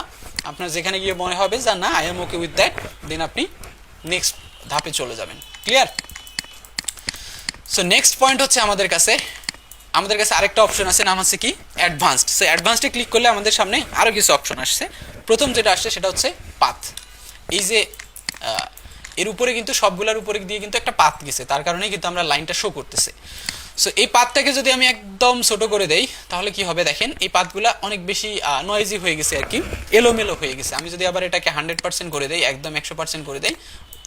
আপনার যেখানে গিয়ে মনে হবে যে না I am okay with that, then আপনি নেক্সট ধাপে চলে যাবেন। ক্লিয়ার? সো নেক্সট পয়েন্ট হচ্ছে আমাদের কাছে আরেকটা অপশন আছে, নাম হচ্ছে কি অ্যাডভান্সড। সো অ্যাডভান্সডে ক্লিক করলে আমাদের সামনে আরও কিছু অপশন আসছে। প্রথম যেটা আসছে সেটা হচ্ছে পাথ। এই যে এর উপরে কিন্তু সবগুলোর উপরে দিয়ে কিন্তু একটা পাথ গেছে, তার কারণেই কিন্তু আমরা লাইনটা শো করতেছে। সো এই পাথটাকে যদি আমি একদম ছোট করে দেই তাহলে কি হবে, দেখেন এই পাথগুলা অনেক বেশি নয়েজি হয়ে গেছে আর কি, এলোমেলো হয়ে গেছে। আমি যদি আবার এটাকে 100% করে দেই, একদম 100% করে দেই,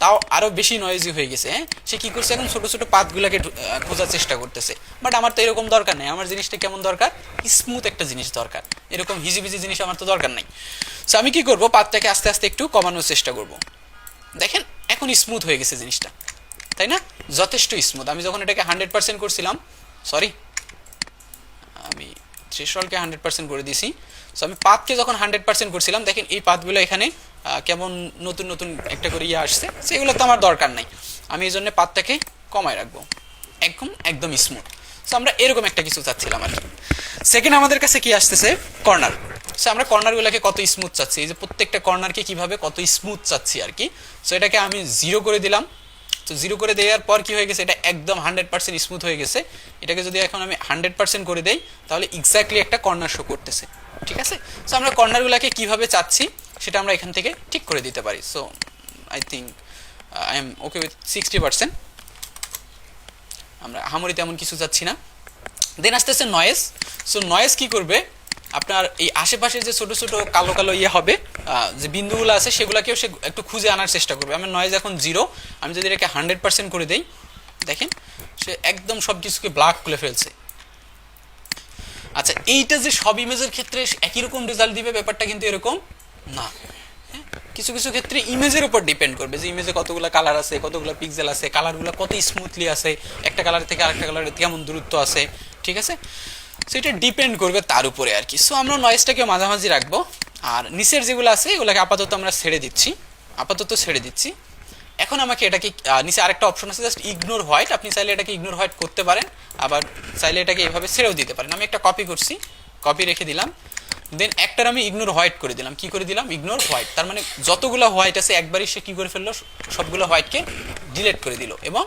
তাও আরো বেশি নয়েজি হয়ে গেছে। হ্যাঁ, সে কি করছে, এখন ছোট ছোট পাথগুলোকে খোঁজার চেষ্টা করতেছে। বাট আমার তো এরকম দরকার নেই, আমার জিনিসটা কেমন দরকার, স্মুথ একটা জিনিস দরকার, এরকম হিজিবিজি জিনিস আমার তো দরকার নাই। সো আমি কি করব, পাথটাকে আস্তে আস্তে একটু কমানোর চেষ্টা করব। দেখেন এখন স্মুথ হয়ে গেছে জিনিসটা, তাই না? যথেষ্ট স্মুথ। আমি যখন এটাকে 100% করছিলাম, সরি আমি থ্রেশহোল্ডকে 100% করে দিয়েছি। সো আমি পাথকে যখন 100% করছিলাম, দেখেন এই পাথগুলো এখানে কেমন নতুন নতুন একটা করে আসছে, সেগুলো তো আমার দরকার নাই। আমি এই জন্য পাথটাকে কমায় রাখবো, একদম স্মুথ। সো আমরা এরকম একটা কিছু চাচ্ছিলাম আর কি। সেকেন্ড আমাদের কাছে কি আসতেছে, কর্নার। সো আমরা কর্নারগুলোকে কত স্মুথ চাচ্ছি, এই যে প্রত্যেকটা কর্নারকে কিভাবে কত স্মুথ চাচ্ছি আর কি। সো এটাকে আমি 0 করে দিলাম। তো 0 করে দেওয়ার পর কি হয়ে গেছে, এটা একদম 100% স্মুথ হয়ে গেছে। এটাকে যদি এখন আমি 100% করে দেই তাহলে এক্স্যাক্টলি একটা কর্নার শো করতেছে, ঠিক আছে। সো আমরা কর্নারগুলোকে কিভাবে চাচ্ছি সেটা আমরা এখান থেকে ঠিক করে দিতে পারি। So I think I am okay with 60%। আমরা আহামরি তেমন কিছু চাচ্ছি না। দেন আসতেছে নয়েজ। সো নয়েজ কি করবে, আপনার এই আশেপাশে যে ছোট ছোট কালো কালো ইয়ে হবে, যে বিন্দুগুলো আছে সেগুলোকেও সে একটু খুঁজে আনার চেষ্টা করবে। আমার নয়েজ এখন 0, আমি যদি এটাকে 100% করে দেই, দেখেন সে একদম সব কিছুকে ব্ল্যাক করে ফেলছে। আচ্ছা, এইটা যে সব ইমেজের ক্ষেত্রে একই রকম রেজাল্ট দিবে ব্যাপারটা কিন্তু এরকম না। কিছু কিছু ক্ষেত্রে ইমেজের উপর ডিপেন্ড করবে যে ইমেজে কতগুলো কালার আছে, কতগুলো পিক্সেল আছে, কালারগুলো কত স্মুথলি আছে, একটা কালার থেকে আরেকটা কালারে কেমন দূরত্ব আছে, ঠিক আছে। সো এটা ডিপেন্ড করবে তার উপরে আর কি। সো আমরা নয়েজটাকে মাঝামাঝি রাখবো, আর নিচের যেগুলো আছে এগুলোকে আপাতত আমরা ছেড়ে দিচ্ছি। এখন আমাকে এটাকে নিচে আরেকটা অপশন আছে, জাস্ট ইগনোর হোয়াইট। আপনি চাইলে এটাকে ইগনোর হোয়াইট করতে পারেন, আবার চাইলে এটাকে এইভাবে ছেড়েও দিতে পারেন। আমি একটা কপি করছি, কপি রেখে দিলাম। দেন একটার আমি ইগনোর হোয়াইট করে দিলাম। কি করে দিলাম, ইগনোর হোয়াইট। তার মানে যতগুলো হোয়াইট আছে একবারই সে কি করে ফেললো, সবগুলো হোয়াইটকে ডিলিট করে দিল। এবং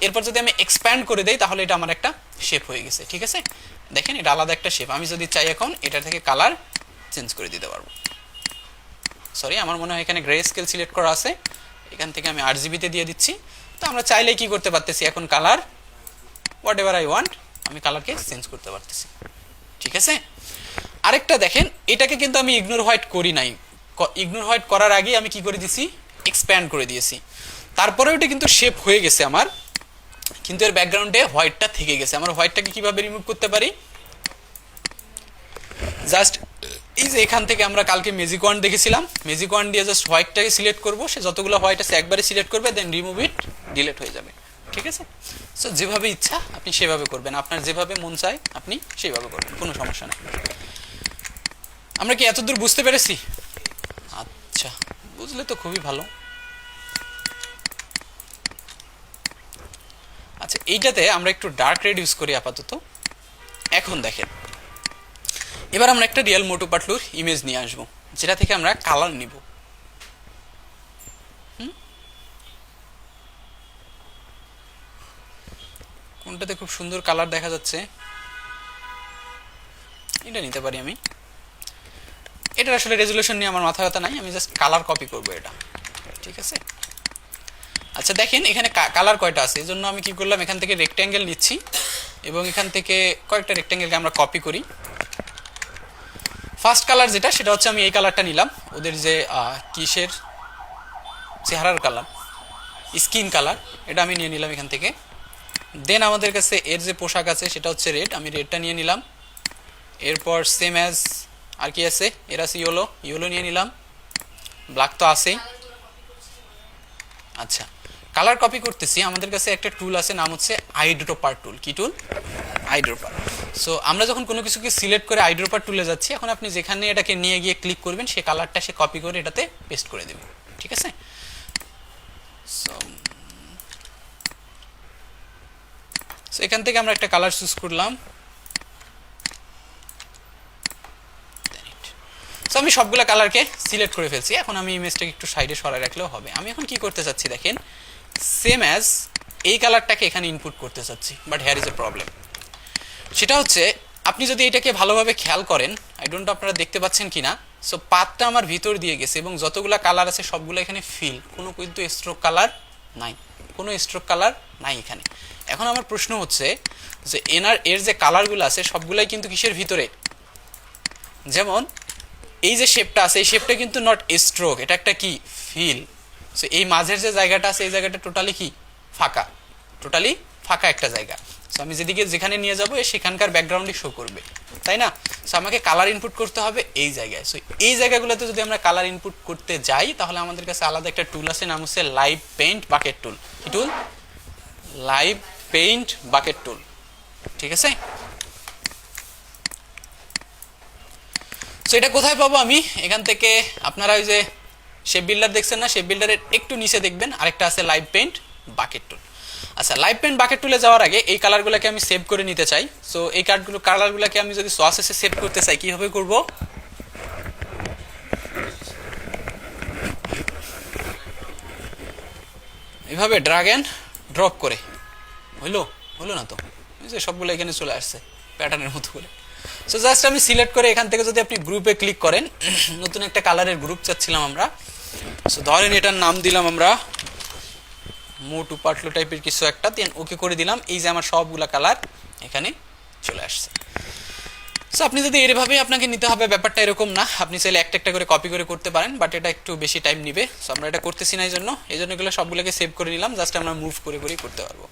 এরপর যদি আমি এক্সপ্যান্ড করে দেই তাহলে এটা আমার একটা শেপ হয়ে গেছে, ঠিক আছে। দেখেন এটা আলাদা একটা শেপ। আমি যদি চাই এখন এটা থেকে কালার চেঞ্জ করে দিতে পারবো। সরি, আমার মনে হয় এখানে গ্রে স্কেল সিলেক্ট করা আছে, এখান থেকে আমি RGB-তে দিয়ে দিচ্ছি। তো আমরা চাইলে কি করতে পারতেছি, এখন colour what ever I want, আমি কালারকে চেঞ্জ করতে পারতেছি, ঠিক আছে। আরেকটা দেখেন, এটাকে কিন্তু আমি ইগনোর হোয়াইট করি নাই। ইগনোর হোয়াইট করার আগে আমি কি করে দিছি, এক্সপ্যান্ড করে দিয়েছি। তারপরে ওটা কিন্তু শেপ হয়ে গেছে আমার, কিন্তু এর ব্যাকগ্রাউন্ডে হোয়াইটটা থেকে গেছে। আমার হোয়াইটটাকে কিভাবে রিমুভ করতে পারি, জাস্ট এই যে এখান থেকে আমরা কালকে ম্যাজিক ওয়ান্ড দেখেছিলাম, ম্যাজিক ওয়ান্ড দিয়ে জাস্ট হোয়াইটটাকে সিলেক্ট করব। সে যতগুলো হোয়াইট আছে একবারে সিলেক্ট করবে, দেন রিমুভ ইট, ডিলিট হয়ে যাবে, ঠিক আছে। সো যেভাবে ইচ্ছা আপনি সেভাবে করবেন, আপনার যেভাবে মন চায় আপনি সেইভাবে করবেন, কোনো সমস্যা নেই। আমরা কি এতদূর বুঝতে পেরেছি? আচ্ছা, বুঝলে তো খুবই ভালো। আচ্ছা, এইটাতে আমরা একটু ডার্ক রেড ইউজ করি আপাতত। এখন দেখেন, এবার আমরা একটা রিয়েল মোটো পাতলুর ইমেজ নিয়ে আসবো, যেটা থেকে আমরা কালার নিব। কোনটাতে খুব সুন্দর কালার দেখা যাচ্ছে, এটা নিতে পারি আমি। এটার আসলে রেজুলেশন নিয়ে আমার মাথা ব্যথা নাই, আমি জাস্ট কালার কপি করবো এটা, ঠিক আছে। আচ্ছা দেখেন, এখানে কালার কয়টা আছে, এই জন্য আমি কি করলাম, এখান থেকে রেক্ট্যাঙ্গেল নিচ্ছি এবং এখান থেকে কয়েকটা রেক্ট্যাঙ্গেলকে আমরা কপি করি। ফার্স্ট কালার যেটা, সেটা হচ্ছে আমি এই কালারটা নিলাম, ওদের যে কিসের চেহারার কালার, স্কিন কালার, এটা আমি নিয়ে নিলাম এখান থেকে। দেন আমাদের কাছে এর যে পোশাক আছে সেটা হচ্ছে রেড, আমি রেডটা নিয়ে নিলাম। এরপর সেম অ্যাজ আর কি আছে, এর আছে ইয়েলো, ইয়েলো নিয়ে নিলাম। ব্ল্যাক তো আছেই। আচ্ছা, কালার কপি করতেছি, আমাদের কাছে একটা টুল আছে, নাম হচ্ছে আইড্রপার টুল। কি টুল? আইড্রপার। সো আমরা যখন কোনো কিছুকে সিলেক্ট করে আইড্রপার টুলে যাচ্ছি, এখন আপনি যেখানে এটাকে নিয়ে গিয়ে ক্লিক করবেন, সে কালারটা সে কপি করে এটাতে পেস্ট করে দেবে, ঠিক আছে। সো এখান থেকে আমরা একটা কালার চুজ করলাম। সো আমি সবগুলো কালারকে সিলেক্ট করে ফেলছি। এখন আমি ইমেজটাকে একটু সাইডে সরাই রাখলেও হবে। আমি এখন কি করতে চাচ্ছি দেখেন, সেম অ্যাজ এই কালারটাকে এখানে ইনপুট করতে চাচ্ছি, but hair is a problem. সেটা হচ্ছে, আপনি যদি এটাকে ভালোভাবে খেয়াল করেন, আই ডোন্ট নো আপনারা দেখতে পাচ্ছেন কিনা। সো পাতটা আমার ভিতর দিয়ে গেছে এবং যতগুলো কালার আছে সবগুলো এখানে ফিল, কোনো কিন্তু স্ট্রোক কালার নাই, কোনো স্ট্রোক কালার নাই এখানে। এখন আমার প্রশ্ন হচ্ছে যে এর যে কালারগুলো আছে সবগুলাই কিন্তু কিসের ভিতরে, যেমন এই যে শেপটা আছে, এই শেপটা কিন্তু নট স্ট্রোক, এটা একটা কি ফিল। সো এই মাঝের যে জায়গাটা আছে, এই জায়গাটা টোটালি কি ফাঁকা, টোটালি ফাঁকা একটা জায়গা। সো আমি যেদিকে যেখানে নিয়ে যাবো সেখানকার ব্যাকগ্রাউন্ডই শো করবে, তাই না। সো আমাকে কালার ইনপুট করতে হবে এই জায়গায়। সো এই জায়গাগুলোতে যদি আমরা কালার ইনপুট করতে যাই, তাহলে আমাদের কাছে আলাদা একটা টুল আছে, নাম হচ্ছে লাইভ পেইন্ট বাকেট টুল। কি টুল? লাইভ পেইন্ট বাকেট টুল, ঠিক আছে। সো এটা কোথায় পাবো আমি? এখান থেকে আপনারা ওই যে শেপ বিল্ডার দেখছেন না, শেপ বিল্ডারের একটু নিচে দেখবেন আরেকটা আছে লাইভ পেইন্ট বাকেট টুল। আচ্ছা, লাইভ পেন্ট বাকেট টুলে যাওয়ার আগে এই কালারগুলোকে আমি সেভ করে নিতে চাই। সো এই কালারগুলোকে আমি যদি সোয়াসেসে সেভ করতে চাই কিভাবে করব? এভাবে ড্র্যাগ এন্ড ড্রপ করে। হলো না তো, এই যে সবগুলো এখানে চলে আসছে প্যাটার্নের মতো করে। সো জাস্ট আমি সিলেক্ট করে এখান থেকে যদি আপনি গ্রুপে ক্লিক করেন, নতুন একটা কালারের গ্রুপ চাচ্ছিলাম আমরা। সো ধরেন এটার নাম দিলাম আমরা মোটু পাটলো টাইপের কিছু একটা, দেন ওকে করে দিলাম। এই যে আমার সবগুলা কালার এখানে চলে আসছে। সো আপনি যদি এভাবে আপনাকে নিতে হবে ব্যাপারটা এরকম না, আপনি চাইলে একটা একটা করে কপি করে করতে পারেন, বাট এটা একটু বেশি টাইম নিবে। সো আমরা এটা করতেছি না, এই জন্য এগুলো সবগুলোকে সেভ করে নিলাম, জাস্ট আমরা মুভ করে করেই করতে পারবো।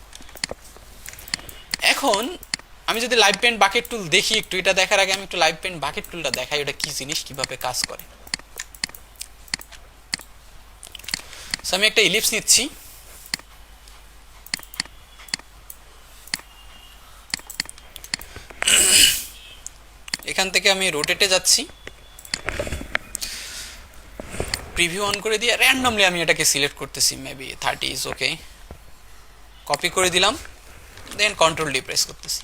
এখন আমি যদি লাইভ পেন্ট বাকেট টুল দেখি একটু, এটা দেখার আগে আমি একটু লাইভ পেন্ট বাকেট টুলটা দেখাই, ওটা কি জিনিস, কিভাবে কাজ করে। সো আমি একটা ইলিপস নিচ্ছি, এখান থেকে আমি রোটেটে যাচ্ছি, প্রিভিউ অন করে দিয়ে র্যান্ডমলি আমি এটাকে সিলেক্ট করতেছি, মেবি 30 ইজ ওকে। কপি করে দিলাম, দেন কন্ট্রোল ডি প্রেস করতেছি,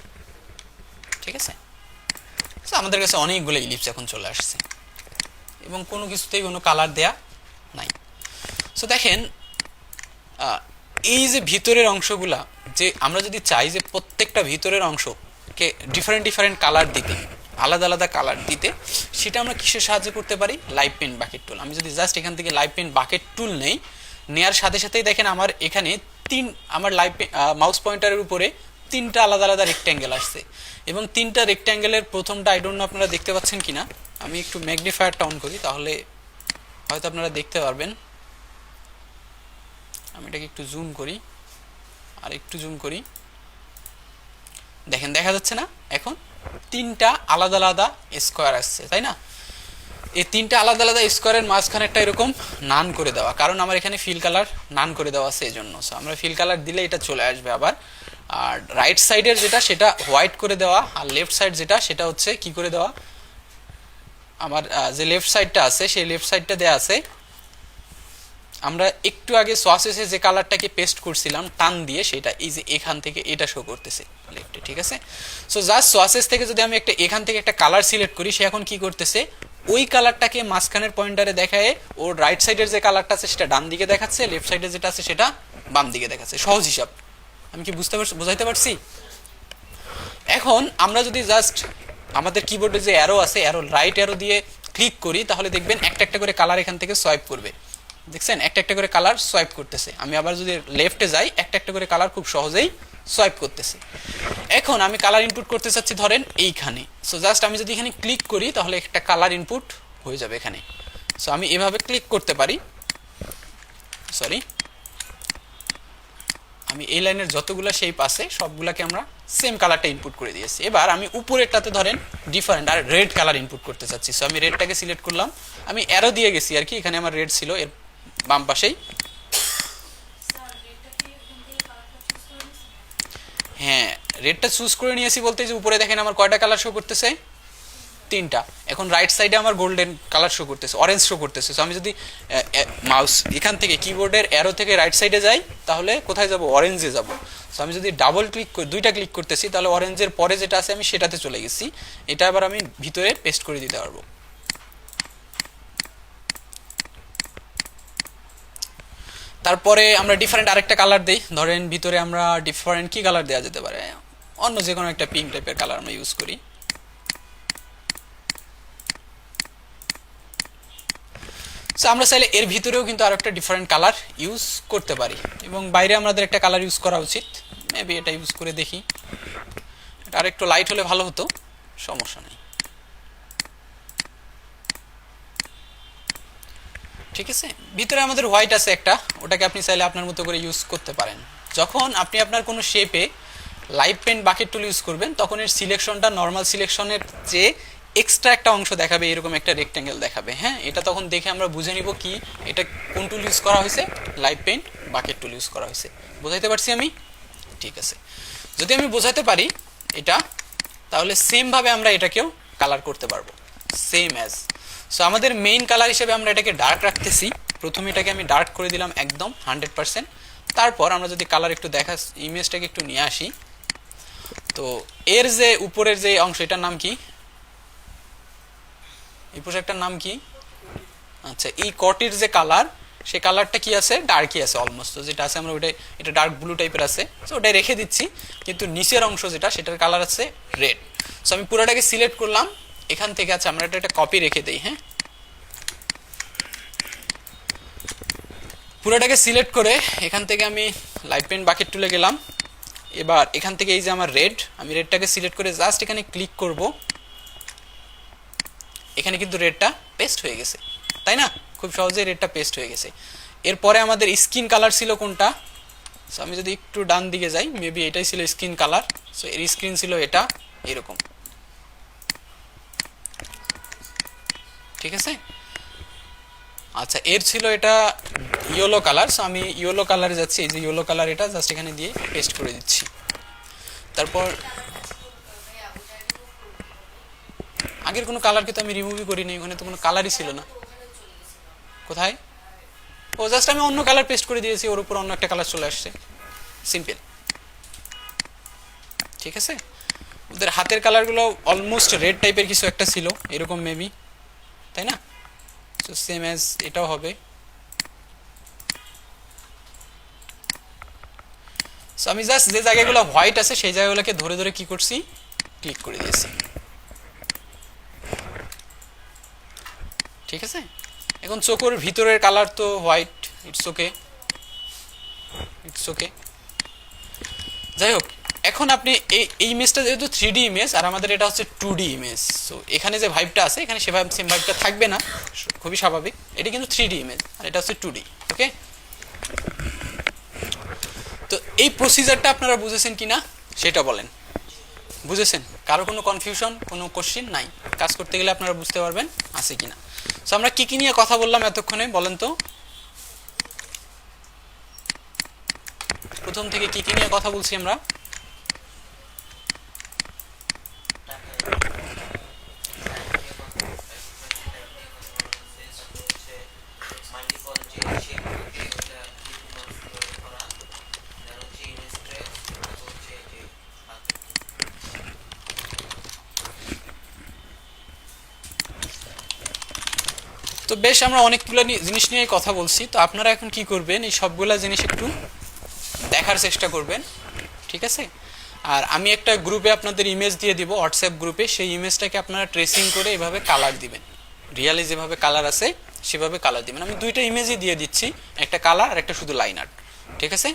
ঠিক আছে। সো আমাদের কাছে অনেকগুলো ইলিপস এখন চলে আসছে এবং কোনো কিছুতেই কোনো কালার দেয়া নাই। সো দেখেন এই যে ভিতরের অংশগুলা, যে আমরা যদি চাই যে প্রত্যেকটা ভিতরের অংশকে ডিফারেন্ট কালার দিতে, আলাদা আলাদা কালার দিতে, সেটা আমরা কিসের সাহায্যে করতে পারি? Live paint bucket tool. আমি যদি জাস্ট এখান থেকে লাইভ পেন্ট বাকেট টুল নেই, নেয়ার সাথে সাথেই দেখেন আমার এখানে আমার মাউস পয়েন্টারের উপরে 3টা আলাদা আলাদা রেক্ট্যাঙ্গেল আসছে এবং 3টা রেক্ট্যাঙ্গেলের প্রথমটা আই ডোন্ট নো আপনারা দেখতে পাচ্ছেন কিনা, আমি একটু ম্যাগনিফায়ারটা অন করি তাহলে হয়তো আপনারা দেখতে পারবেন। আমি এটাকে একটু জুম করি, আর একটু জুম করি, দেখেন দেখা যাচ্ছে না? এখন 3টা আলাদা আলাদা স্কোয়ার আসছে, তাই না? এই 3টা আলাদা আলাদা স্কোয়ারের মাঝখানে একটা এরকম নান করে দেওয়া, কারণ আমার এখানে ফিল কালার নান করে দেওয়া আছে এই জন্য। সো আমরা ফিল কালার দিলে এটা চলে আসবে আবার। আর রাইট সাইডের যেটা সেটা হোয়াইট করে দেওয়া, আর লেফট সাইড যেটা সেটা হচ্ছে কি করে দেওয়া, আমার যে লেফট সাইডটা আছে সেই লেফট সাইডটা দেওয়া আছে, আমরা একটু আগে সোয়াসেসে যে কালারটাকে পেস্ট করছিলাম টান দিয়ে, সেটা এই যে এখান থেকে এটা শো করতেছে লেফটে, ঠিক আছে। সো জাস্ট সোয়াসেস থেকে যদি আমি এখান থেকে একটা কালার সিলেক্ট করি, সে এখন কি করতেছে, ওই কালারটাকে মাঝখানের পয়েন্টারে দেখায় ওর রাইট সাইডের যে কালারটা আছে সেটা ডান দিকে দেখাচ্ছে, লেফট সাইডে যেটা আছে সেটা বাম দিকে দেখাচ্ছে। সহজ হিসাব, আমি কি বুঝাইতে পারছি? এখন আমরা যদি জাস্ট আমাদের কিবোর্ডে যে অ্যারো আছে, রাইট অ্যারো দিয়ে ক্লিক করি, তাহলে দেখবেন একটা একটা করে কালার এখান থেকে সোয়াইপ করবে। দেখছেন একটা একটা করে কালার সোয়াইপ করতেছে। আমি আবার যদি লেফটে যাই, একটা একটা করে কালার খুব সহজেই সোয়াইপ করতেছে। এখন আমি কালার ইনপুট করতে চাচ্ছি ধরেন এইখানে। সো জাস্ট আমি যদি এখানে ক্লিক করি তাহলে একটা কালার ইনপুট হয়ে যাবে এখানে। সো আমি এভাবে ক্লিক করতে পারি, সরি, আমি এই লাইনের যতগুলো শেপ আছে সবগুলাকে আমরা সেম কালারটা ইনপুট করে দিয়েছি। এবার আমি উপরেরটাতে ধরেন ডিফারেন্ট আর রেড কালার ইনপুট করতে চাচ্ছি। সো আমি রেডটাকে সিলেক্ট করলাম, আমি অ্যারো দিয়ে গেছি আর কি, এখানে আমার রেড ছিল এর বাম পাশেই। হ্যাঁ, রেডটা চুজ করে নিয়েছি বলতে যে উপরে দেখেন আমার কয়টা কালার শো করতেছে, 3টা। এখন রাইট সাইডে আমার গোল্ডেন কালার শো করতেছে, অরেঞ্জ শো করতেছে। সো আমি যদি মাউস এখান থেকে কিবোর্ডের অ্যারো থেকে রাইট সাইডে যাই তাহলে কোথায় যাব? অরেঞ্জে যাব। সো আমি যদি ডাবল ক্লিক করি, দুইটা ক্লিক করতেছি, তাহলে অরেঞ্জের পরে যেটা আছে আমি সেটাতে চলে গেছি। এটা আবার আমি ভিতরে পেস্ট করে দিতে পারবো। তারপরে আমরা ডিফারেন্ট আরেকটা কালার দেই, ধরেন ভিতরে আমরা ডিফারেন্ট কি কালার দেওয়া যেতে পারে, অন্য যে কোনো একটা পিঙ্ক টাইপের কালার আমরা ইউজ করি। সো আমরা চাইলে এর ভিতরেও কিন্তু আরো একটা ডিফারেন্ট কালার ইউজ করতে পারি এবং বাইরে আমাদের একটা কালার ইউজ করা উচিত। মেবি এটা ইউজ করে দেখি, এটা আর একটু লাইট হলে ভালো হতো, সমস্যা নেই, ঠিক আছে। ভিতরে আমাদের হোয়াইট আছে একটা, ওটাকে আপনি চাইলে আপনার মতো করে ইউজ করতে পারেন। যখন আপনি আপনার কোনো শেপে live paint bucket tool use করবেন, তখন এর সিলেকশনটা নর্মাল সিলেকশনের যে এক্সট্রা একটা অংশ দেখাবে, এরকম একটা রেক্ট্যাঙ্গেল দেখাবে। হ্যাঁ, এটা তখন দেখে আমরা বুঝে নিব কি এটা কোন টুল ইউজ করা হয়েছে, live paint bucket tool use করা হয়েছে। বোঝাইতে পারছি আমি? ঠিক আছে, যদি আমি বোঝাতে পারি এটা, তাহলে সেমভাবে আমরা এটাকেও কালার করতে পারবো, সেম অ্যাজ। সো আমাদের মেইন কালার হিসেবে আমরা এটাকে ডার্ক রাখতেছি। প্রথমে এটাকে আমি ডার্ক করে দিলাম একদম 100%। তারপর আমরা যদি কালার একটু দেখা ইমেজটাকে একটু নিয়ে আসি, তো এর যে উপরের যে অংশ এটার নাম কি, এই পোশাকটার নাম কি? আচ্ছা, এই কটির যে কালার, সেই কালারটা কি আছে? ডার্কই আছে অলমোস্ট। যেটা আছে আমরা ওইটাই, এটা ডার্ক ব্লু টাইপের আছে, সো ওটাই রেখে দিচ্ছি। কিন্তু নিচের অংশ যেটা, সেটার কালার আছে রেড। সো আমি পুরোটাকে সিলেক্ট করলাম এখান থেকে। আচ্ছা, আমরা এটা একটা কপি রেখে দিই। হ্যাঁ, পুরোটাকে সিলেক্ট করে এখান থেকে আমি লাইট পেন বাকেট তুলে গেলাম। এবার এখান থেকে এই যে আমার রেড, আমি রেডটাকে সিলেক্ট করে জাস্ট এখানে ক্লিক করব। এখানে কিন্তু রেডটা পেস্ট হয়ে গেছে, তাই না? খুব সহজেই রেডটা পেস্ট হয়ে গেছে। এরপরে আমাদের স্কিন কালার ছিল কোনটা? সো আমি যদি একটু ডান দিকে যাই, মেবি এটাই ছিল স্কিন কালার। সো এর স্ক্রিন ছিল এটা এরকম, ঠিক আছে? আচ্ছা, এর ছিল এটা ইয়েলো কালার। সো আমি ইয়েলো কালারে যাচ্ছি, এই যে ইয়েলো কালার, এটা জাস্ট এখানে দিয়ে পেস্ট করে দিচ্ছি। তারপর আগের কোনো কালারকে তো আমি রিমুভই করিনি, ওখানে তো কোনো কালারই ছিল না। কোথায়? ও জাস্ট আমি অন্য কালার পেস্ট করে দিয়েছি, ওর উপর অন্য একটা কালার চলে আসছে, সিম্পল, ঠিক আছে? ওদের হাতের কালারগুলো অলমোস্ট রেড টাইপের কিছু একটা ছিল এরকম মেবি, তাই না? সো সেম অ্যাজ এটাও হবে। সো আমি জাস্ট যে জায়গাগুলো হোয়াইট আছে সেই জায়গাগুলোকে ধরে ধরে কি করছি? ক্লিক করে দিয়েছি, ঠিক আছে? এখন চোখের ভিতরের কালার তো white, it's okay, it's okay. যাই হোক, এখন আপনি এই ইমেজটা যেহেতু 3D ইমেজ আর আমাদের এটা হচ্ছে 2D ইমেজ, সো এখানে যে ভাইবটা আছে এখানে সেম ভাইবটা থাকবে না, খুবই স্বাভাবিক। এটা কিন্তু 3D ইমেজ আর এটা হচ্ছে 2D, ওকে? তো এই প্রসিজারটা আপনারা বুঝেছেন কিনা সেটা বলেন। বুঝেছেন? কারো কোনো কনফিউশন, কোনো কোশ্চেন নাই? কাজ করতে গেলে আপনারা বুঝতে পারবেন আছে কিনা। সো আমরা কি কি নিয়ে কথা বললাম এতক্ষণে বলেন তো? প্রথম থেকে কি কি নিয়ে কথা বলছি আমরা? তো বেশ, আমরা অনেকগুলো জিনিস নিয়ে কথা বলছি। তো আপনারা এখন কি করবেন? এই সবগুলা জিনিস একটু দেখার চেষ্টা করবেন, ঠিক আছে? আর আমি একটা গ্রুপে আপনাদের ইমেজ দিয়ে দিব, হোয়াটসঅ্যাপ গ্রুপে। সেই ইমেজটাকে আপনারা ট্রেসিং করে এভাবে কালার দিবেন, রিয়ালি যেভাবে কালার আছে সেভাবে কালার দিবেন। আমি দুইটা ইমেজই দিয়ে দিচ্ছি, একটা কালার আর একটা শুধু লাইন আর্ট, ঠিক আছে?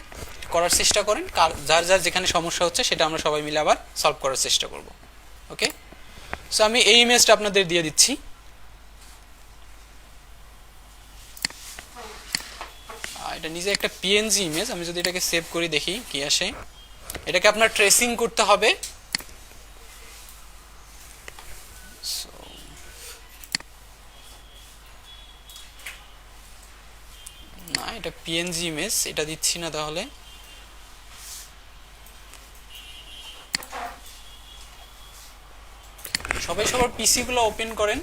করার চেষ্টা করেন, যার যার যেখানে সমস্যা হচ্ছে সেটা আমরা সবাই মিলে আবার সলভ করার চেষ্টা করব, ওকে? সো আমি এই ইমেজটা আপনাদের দিয়ে দিচ্ছি। এটা নিজে একটা পিএনজি ইমেজ। আমি যদি এটাকে সেভ করি দেখি কি আসে। এটাকে আপনার ট্রেসিং করতে হবে। না, এটা পিএনজি ইমেজ, এটা দিচ্ছি না। তাহলে সবাই সবার পিসি গুলো ওপেন করেন।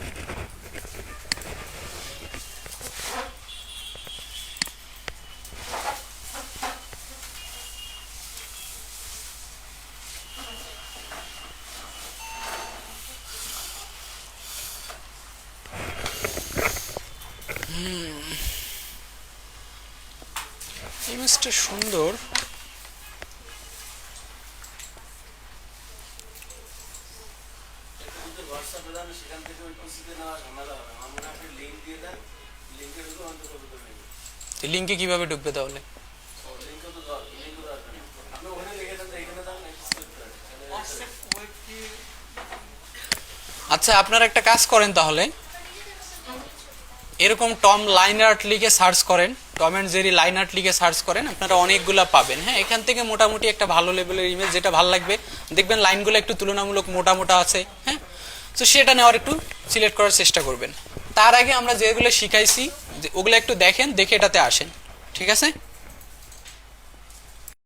ইমেজটা সুন্দর। লিঙ্কে কিভাবে ঢুকবে তাহলে? আচ্ছা, আপনারা একটা কাজ করেন তাহলে, এরকম টম লাইন আর্ট লিখে সার্চ করেন, Tom and Jerry line art লিখে সার্চ করেন, আপনারা অনেকগুলা পাবেন। হ্যাঁ, এখান থেকে মোটামুটি একটা ভালো লেভেলের ইমেজ যেটা ভালো লাগবে, দেখবেন লাইনগুলো একটু তুলনামূলক মোটা মোটা আছে। হ্যাঁ, তো সেটা নেওয়ার একটু সিলেক্ট করার চেষ্টা করবেন। তার আগে আমরা যেগুলো শিখাইছি ওগুলো একটু দেখেন, দেখে এটাতে আসেন, ঠিক আছে?